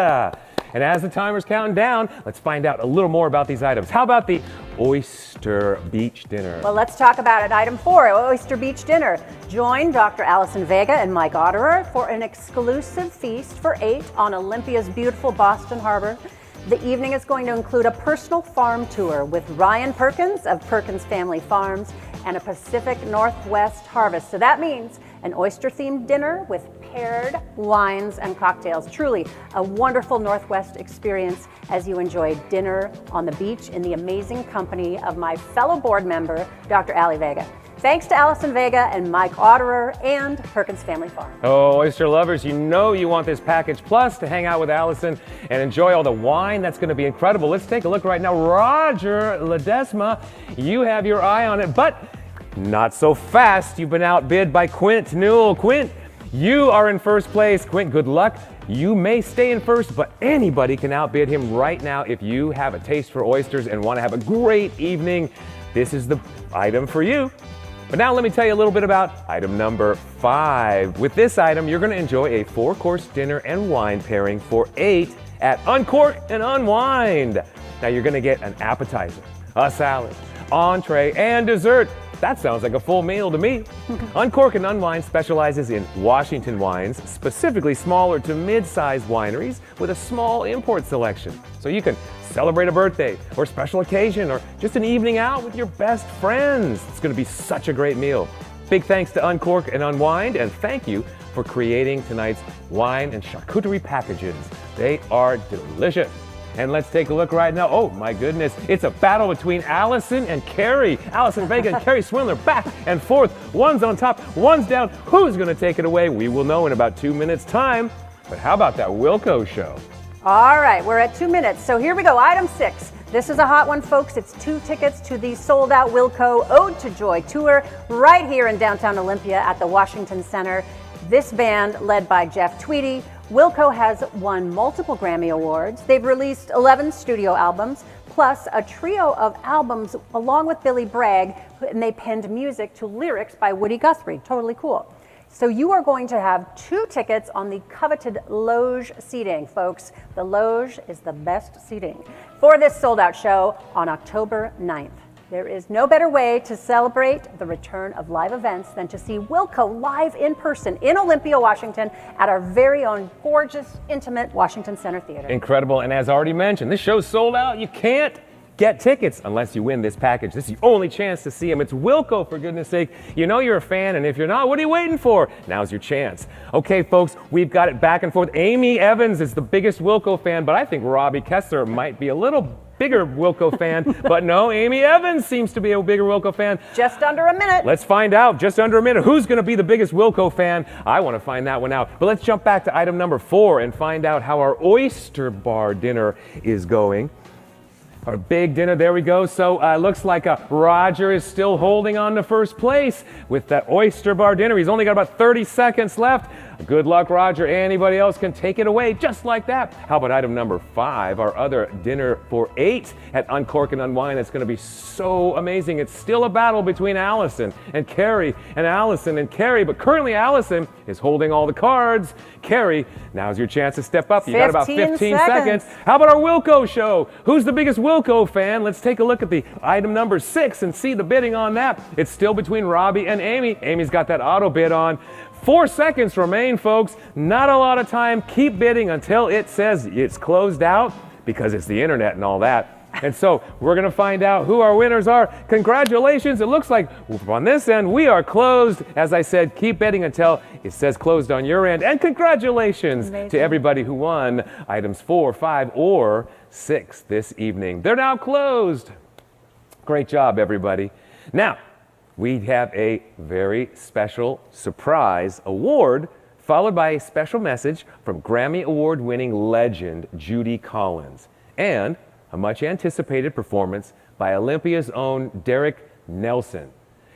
And as the timer's counting down, let's find out a little more about these items. How about the Oyster Beach dinner? Well, let's talk about it. Item 4, Oyster Beach dinner. Join Dr. Allison Vega and Mike Otterer for an exclusive feast for 8 on Olympia's beautiful Boston Harbor. The evening is going to include a personal farm tour with Ryan Perkins of Perkins Family Farms and a Pacific Northwest harvest. So that means an oyster-themed dinner with paired wines and cocktails. Truly a wonderful Northwest experience as you enjoy dinner on the beach in the amazing company of my fellow board member, Dr. Ali Vega. Thanks to Allison Vega and Mike Otterer and Perkins Family Farm. Oh, oyster lovers, you know you want this package plus to hang out with Allison and enjoy all the wine. That's going to be incredible. Let's take a look right now. Roger Ledesma, you have your eye on it, but not so fast. You've been outbid by Quint Newell. Quint, you are in first place. Quint, good luck. You may stay in first, but anybody can outbid him right now if you have a taste for oysters and want to have a great evening. This is the item for you. But now let me tell you a little bit about item number 5. With this item, you're going to enjoy a 4-course dinner and wine pairing for 8 at Uncork and Unwind. Now you're going to get an appetizer, a salad, entree, and dessert. That sounds like a full meal to me. Uncork and Unwind specializes in Washington wines, specifically smaller to mid-sized wineries with a small import selection. So you can celebrate a birthday or special occasion or just an evening out with your best friends. It's going to be such a great meal. Big thanks to Uncork and Unwind, and thank you for creating tonight's wine and charcuterie packages. They are delicious. And let's take a look right now. Oh my goodness, it's a battle between Allison and Carrie. Allison Vega and Carrie Swindler back and forth. One's on top, one's down. Who's going to take it away? We will know in about 2 minutes' time. But how about that Wilco show? All right, we're at 2 minutes. So here we go. Item 6. This is a hot one, folks. It's 2 tickets to the sold-out Wilco Ode to Joy tour right here in downtown Olympia at the Washington Center. This band, led by Jeff Tweedy, Wilco has won multiple Grammy Awards. They've released 11 studio albums, plus a trio of albums along with Billy Bragg, and they penned music to lyrics by Woody Guthrie. Totally cool. So you are going to have 2 tickets on the coveted loge seating, folks. The loge is the best seating for this sold-out show on October 9th. There is no better way to celebrate the return of live events than to see Wilco live in person in Olympia, Washington at our very own gorgeous, intimate Washington Center Theater. Incredible, and as already mentioned, this show's sold out. You can't get tickets unless you win this package. This is the only chance to see him. It's Wilco, for goodness sake. You know you're a fan, and if you're not, what are you waiting for? Now's your chance. Okay, folks, we've got it back and forth. Amy Evans is the biggest Wilco fan, but I think Robbie Kessler might be a little bigger Wilco fan, but no, Amy Evans seems to be a bigger Wilco fan. Just under a minute. Let's find out, just under a minute, who's going to be the biggest Wilco fan. I want to find that one out. But let's jump back to item number 4 and find out how our oyster bar dinner is going. Our big dinner, there we go. So looks like Roger is still holding on to first place with that oyster bar dinner. He's only got about 30 seconds left. Good luck, Roger. Anybody else can take it away just like that. How about item number 5, our other dinner for 8 at Uncork and Unwind? It's going to be so amazing. It's still a battle between Allison and Carrie and Allison and Carrie, but currently Allison is holding all the cards. Carrie, now's your chance to step up. You got about 15 seconds. How about our Wilco show? Who's the biggest Wilco fan? Let's take a look at the item number 6 and see the bidding on that. It's still between Robbie and Amy. Amy's got that auto bid on. 4 seconds remain, folks. Not a lot of time. Keep bidding until it says it's closed out, because it's the internet and all that. And so we're going to find out who our winners are. Congratulations. It looks like on this end we are closed. As I said, keep betting until it says closed on your end. And congratulations to everybody who won items 4, 5, or 6 this evening. They're now closed. Great job, everybody. Now, we have a very special surprise award, followed by a special message from Grammy Award-winning legend Judy Collins, and a much-anticipated performance by Olympia's own Derek Nelson.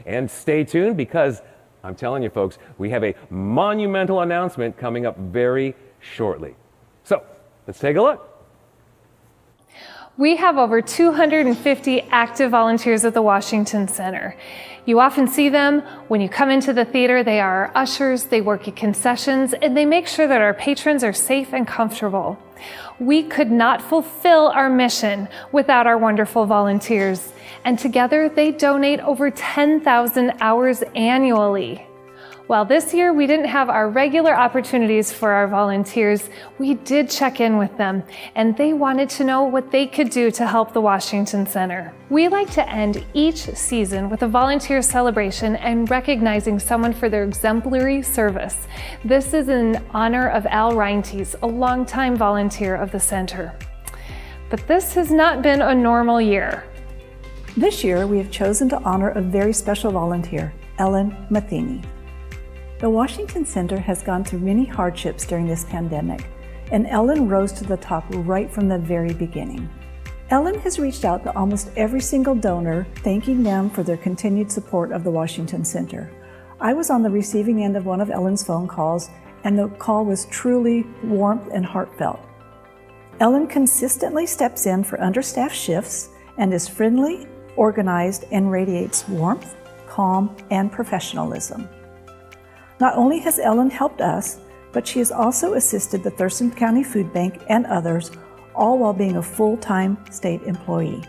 And stay tuned, because I'm telling you, folks, we have a monumental announcement coming up very shortly. So, let's take a look. We have over 250 active volunteers at the Washington Center. You often see them when you come into the theater. They are our ushers, they work at concessions, and they make sure that our patrons are safe and comfortable. We could not fulfill our mission without our wonderful volunteers, and together they donate over 10,000 hours annually. While this year we didn't have our regular opportunities for our volunteers, we did check in with them, and they wanted to know what they could do to help the Washington Center. We like to end each season with a volunteer celebration and recognizing someone for their exemplary service. This is in honor of Al Reintes, a longtime volunteer of the center. But this has not been a normal year. This year we have chosen to honor a very special volunteer, Ellen Matheny. The Washington Center has gone through many hardships during this pandemic, and Ellen rose to the top right from the very beginning. Ellen has reached out to almost every single donor, thanking them for their continued support of the Washington Center. I was on the receiving end of one of Ellen's phone calls, and the call was truly warm and heartfelt. Ellen consistently steps in for understaffed shifts and is friendly, organized, and radiates warmth, calm, and professionalism. Not only has Ellen helped us, but she has also assisted the Thurston County Food Bank and others, all while being a full-time state employee.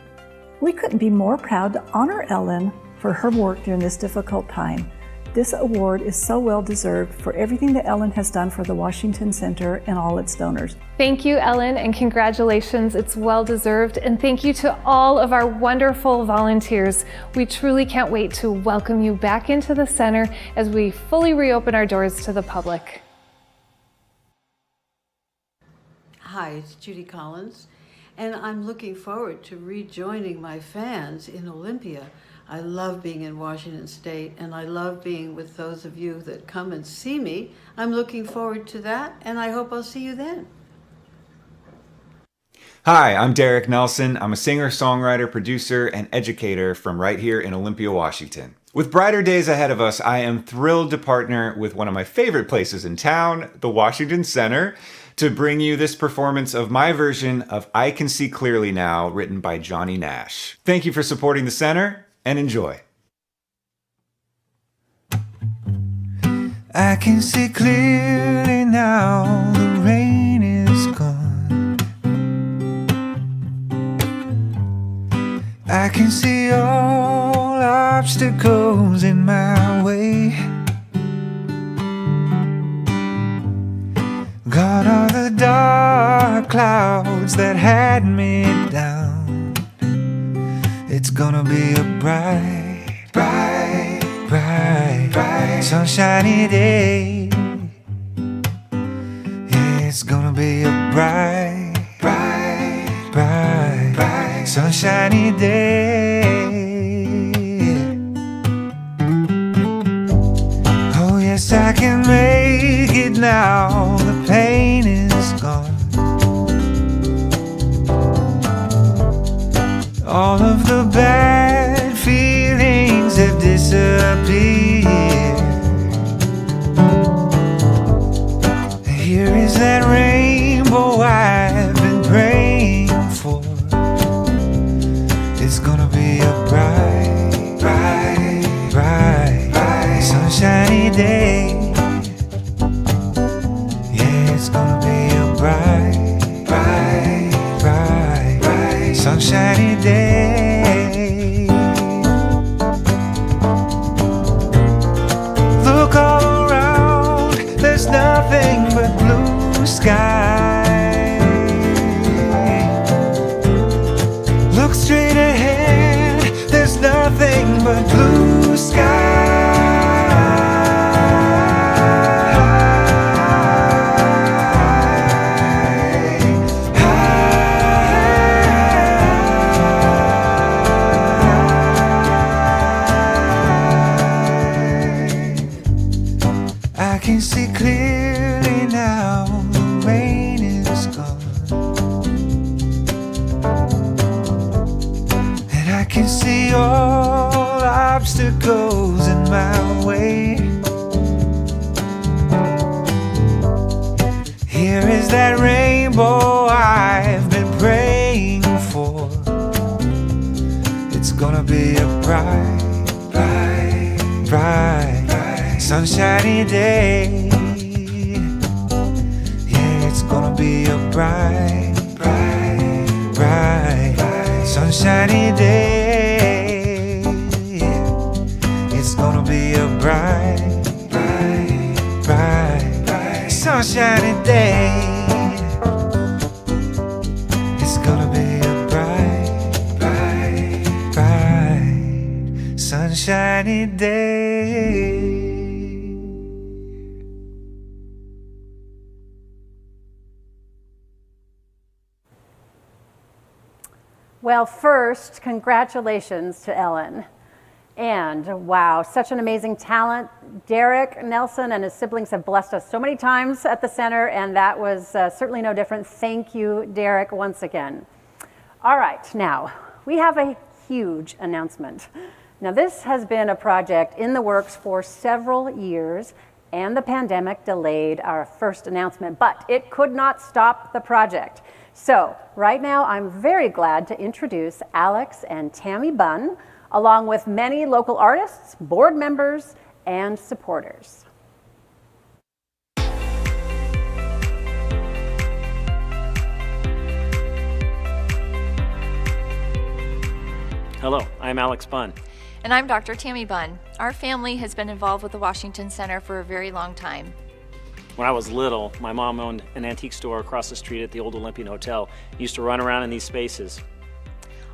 We couldn't be more proud to honor Ellen for her work during this difficult time. This award is so well deserved for everything that Ellen has done for the Washington Center and all its donors. Thank you, Ellen, and congratulations. It's well deserved. And thank you to all of our wonderful volunteers. We truly can't wait to welcome you back into the center as we fully reopen our doors to the public. Hi, it's Judy Collins, and I'm looking forward to rejoining my fans in Olympia. I love being in Washington State, and I love being with those of you that come and see me. I'm looking forward to that, and I hope I'll see you then. Hi, I'm Derek Nelson. I'm a singer, songwriter, producer, and educator from right here in Olympia, Washington. With brighter days ahead of us, I am thrilled to partner with one of my favorite places in town, the Washington Center, to bring you this performance of my version of I Can See Clearly Now, written by Johnny Nash. Thank you for supporting the Center, and enjoy. I can see clearly now, the rain is gone. I can see all obstacles in my way. Gone are the dark clouds that had me down. It's gonna be a bright, bright, bright, bright, sunshiny day. Yeah, it's gonna be a bright, bright, bright, bright, sunshiny day. Oh yes, I can make it now, the pain is gone. All of the bad feelings have disappeared. Here is that rainbow I've been praying for. It's gonna be a bright, bright, bright, bright, sunshiny day. Yeah, it's gonna be a bright, bright, bright, bright, sunshiny day. Look all around, there's nothing but blue sky. Look straight ahead, there's nothing but blue sky. I can see clearly now, the rain is gone. And I can see all obstacles in my way. Here is that rainbow I've been praying for. It's gonna be a bright, bright, bright, bright, sunshiny day. Yeah, it's gonna be a bright, bright, bright, bright, sunshiny day. It's gonna be a bright, bright, bright, bright, sunshiny day. It's gonna be a bright, bright, bright, sunshiny day. Well, first, congratulations to Ellen. And wow, such an amazing talent. Derek Nelson and his siblings have blessed us so many times at the center, and that was certainly no different. Thank you, Derek, once again. All right, now, we have a huge announcement. Now, this has been a project in the works for several years, and the pandemic delayed our first announcement, but it could not stop the project. So right now, I'm very glad to introduce Alex and Tammy Bunn, along with many local artists, board members, and supporters. Hello, I'm Alex Bunn. And I'm Dr. Tammy Bunn. Our family has been involved with the Washington Center for a very long time. When I was little, my mom owned an antique store across the street at the old Olympian Hotel. Used to run around in these spaces.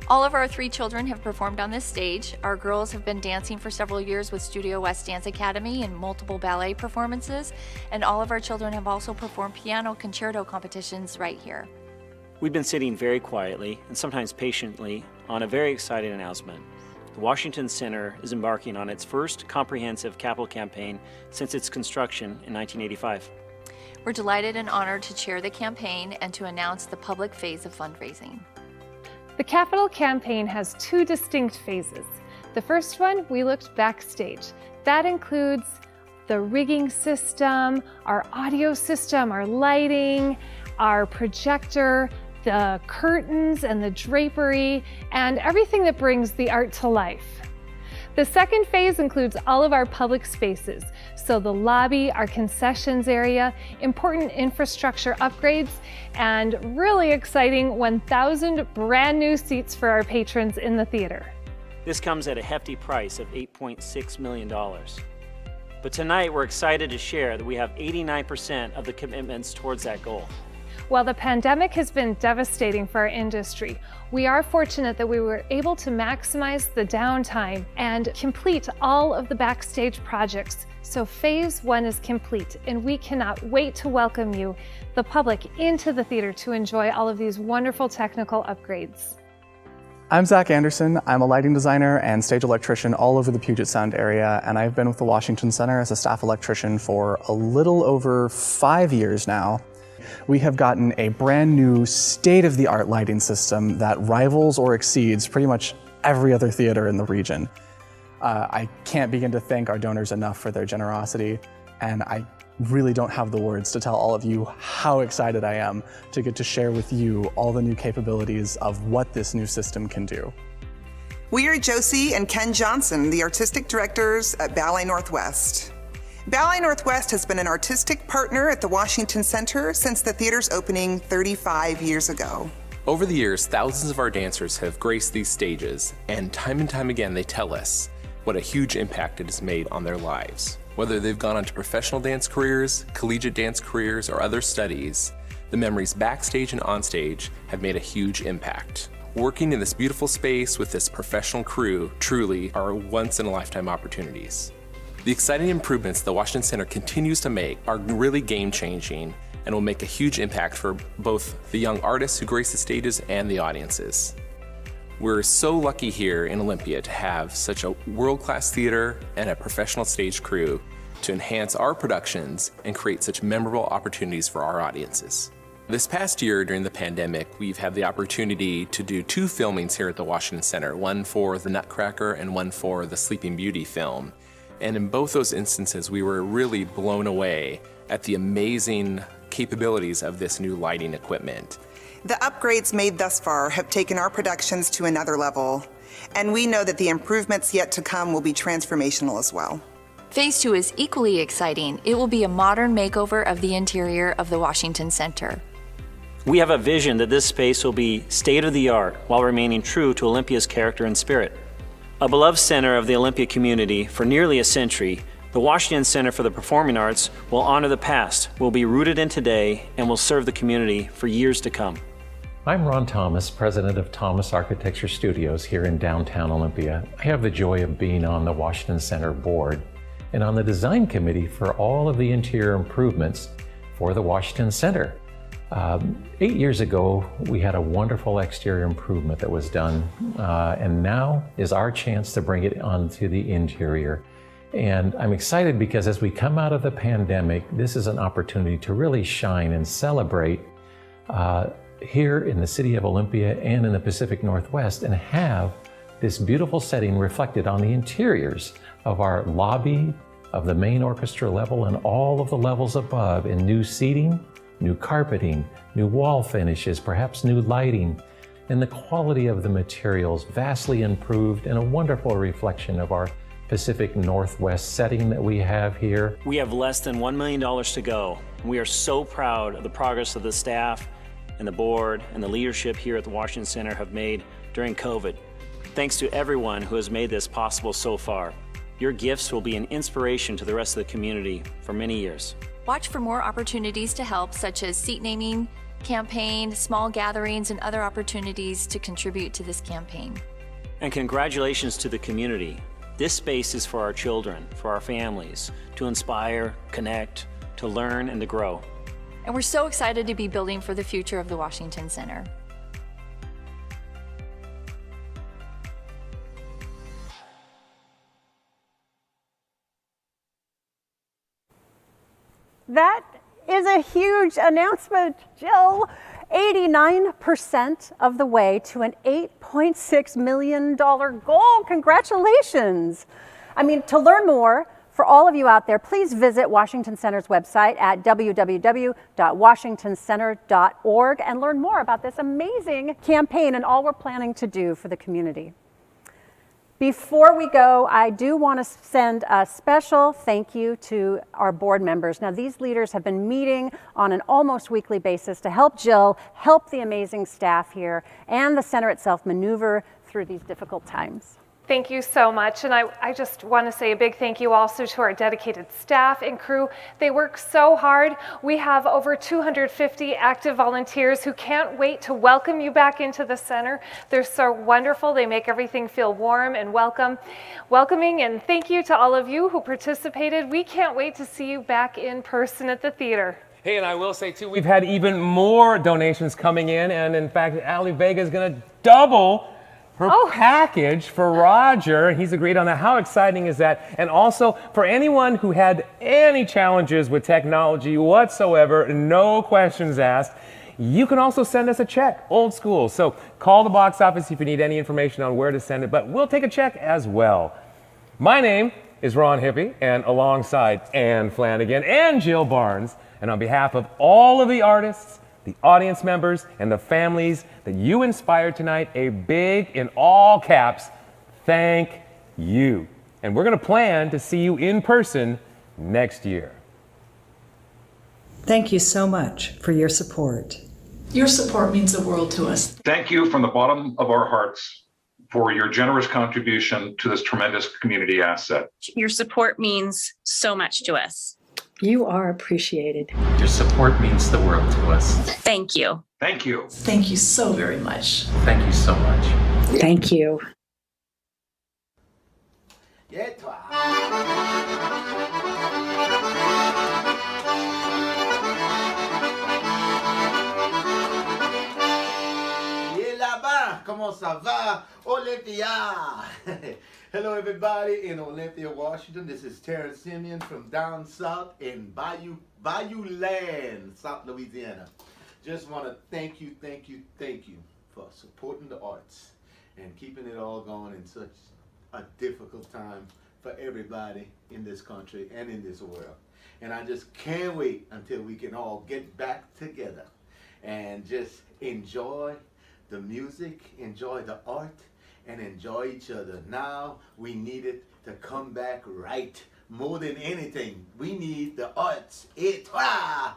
All of our 3 children have performed on this stage. Our girls have been dancing for several years with Studio West Dance Academy and multiple ballet performances, and all of our children have also performed piano concerto competitions right here. We've been sitting very quietly and sometimes patiently on a very exciting announcement. The Washington Center is embarking on its first comprehensive capital campaign since its construction in 1985. We're delighted and honored to chair the campaign and to announce the public phase of fundraising. The Capital campaign has two distinct phases. The first one, we looked backstage. That includes the rigging system, our audio system, our lighting, our projector, the curtains and the drapery, and everything that brings the art to life. The second phase includes all of our public spaces, so the lobby, our concessions area, important infrastructure upgrades, and really exciting 1,000 brand new seats for our patrons in the theater. This comes at a hefty price of $8.6 million. But tonight we're excited to share that we have 89% of the commitments towards that goal. While the pandemic has been devastating for our industry, we are fortunate that we were able to maximize the downtime and complete all of the backstage projects. So phase one is complete, and we cannot wait to welcome you, the public, into the theater to enjoy all of these wonderful technical upgrades. I'm Zach Anderson. I'm a lighting designer and stage electrician all over the Puget Sound area, and I've been with the Washington Center as a staff electrician for a little over 5 years now. We have gotten a brand new state-of-the-art lighting system that rivals or exceeds pretty much every other theater in the region. I can't begin to thank our donors enough for their generosity, and I really don't have the words to tell all of you how excited I am to get to share with you all the new capabilities of what this new system can do. We are Josie and Ken Johnson, the artistic directors at Ballet Northwest. Ballet Northwest has been an artistic partner at the Washington Center since the theater's opening 35 years ago. Over the years, thousands of our dancers have graced these stages, and time again they tell us what a huge impact it has made on their lives. Whether they've gone on to professional dance careers, collegiate dance careers, or other studies, the memories backstage and onstage have made a huge impact. Working in this beautiful space with this professional crew truly are once-in-a-lifetime opportunities. The exciting improvements the Washington Center continues to make are really game-changing and will make a huge impact for both the young artists who grace the stages and the audiences. We're so lucky here in Olympia to have such a world-class theater and a professional stage crew to enhance our productions and create such memorable opportunities for our audiences. This past year during the pandemic, we've had the opportunity to do 2 filmings here at the Washington Center, one for The Nutcracker and one for the Sleeping Beauty film. And in both those instances, we were really blown away at the amazing capabilities of this new lighting equipment. The upgrades made thus far have taken our productions to another level, and we know that the improvements yet to come will be transformational as well. Phase 2 is equally exciting. It will be a modern makeover of the interior of the Washington Center. We have a vision that this space will be state-of-the-art while remaining true to Olympia's character and spirit. A beloved center of the Olympia community for nearly a century, the Washington Center for the Performing Arts will honor the past, will be rooted in today, and will serve the community for years to come. I'm Ron Thomas, president of Thomas Architecture Studios here in downtown Olympia. I have the joy of being on the Washington Center board and on the design committee for all of the interior improvements for the Washington Center. 8 years ago, we had a wonderful exterior improvement that was done, and now is our chance to bring it onto the interior. And I'm excited because as we come out of the pandemic, this is an opportunity to really shine and celebrate here in the city of Olympia and in the Pacific Northwest, and have this beautiful setting reflected on the interiors of our lobby, of the main orchestra level, and all of the levels above in new seating, new carpeting, new wall finishes, perhaps new lighting, and the quality of the materials vastly improved, and a wonderful reflection of our Pacific Northwest setting that we have here. We have less than $1 million to go. We are so proud of the progress of the staff and the board and the leadership here at the Washington Center have made during COVID. Thanks to everyone who has made this possible so far. Your gifts will be an inspiration to the rest of the community for many years. Watch for more opportunities to help, such as seat naming campaign, small gatherings, and other opportunities to contribute to this campaign. And congratulations to the community. This space is for our children, for our families, to inspire, connect, to learn, and to grow. And we're so excited to be building for the future of the Washington Center. That is a huge announcement, Jill. 89% of the way to an $8.6 million goal. Congratulations. I mean, to learn more, for all of you out there, please visit Washington Center's website at www.washingtoncenter.org and learn more about this amazing campaign and all we're planning to do for the community. Before we go, I do want to send a special thank you to our board members. Now, these leaders have been meeting on an almost weekly basis to help Jill, help the amazing staff here, and the center itself maneuver through these difficult times. Thank you so much. And I just want to say a big thank you also to our dedicated staff and crew. They work so hard. We have over 250 active volunteers who can't wait to welcome you back into the center. They're so wonderful. They make everything feel warm and welcoming. And thank you to all of you who participated. We can't wait to see you back in person at the theater. Hey, and I will say too, we've had even more donations coming in, and in fact, Ali Vega is going to double her package for Roger. He's agreed on that. How exciting is that? And also, for anyone who had any challenges with technology whatsoever, no questions asked, you can also send us a check, old school. So call the box office if you need any information on where to send it, but we'll take a check as well. My name is Ron Hippie, and alongside Ann Flanagan and Jill Barnes, and on behalf of all of the artists, the audience members, and the families that you inspired tonight, a big, in all caps, thank you. And we're going to plan to see you in person next year. Thank you so much for your support. Your support means the world to us. Thank you from the bottom of our hearts for your generous contribution to this tremendous community asset. Your support means so much to us. You are appreciated. Your support means the world to us. Thank you. Thank you. Thank you so very much. Thank you so much. Thank you. Comment ça va, Olympia? Hello, everybody in Olympia, Washington. This is Terrence Simeon from down south in Bayou Land, South Louisiana. Just want to thank you for supporting the arts and keeping it all going in such a difficult time for everybody in this country and in this world. And I just can't wait until we can all get back together and just enjoy the music, enjoy the art, and enjoy each other. Now we need it to come back right. More than anything, we need the arts. Et toi!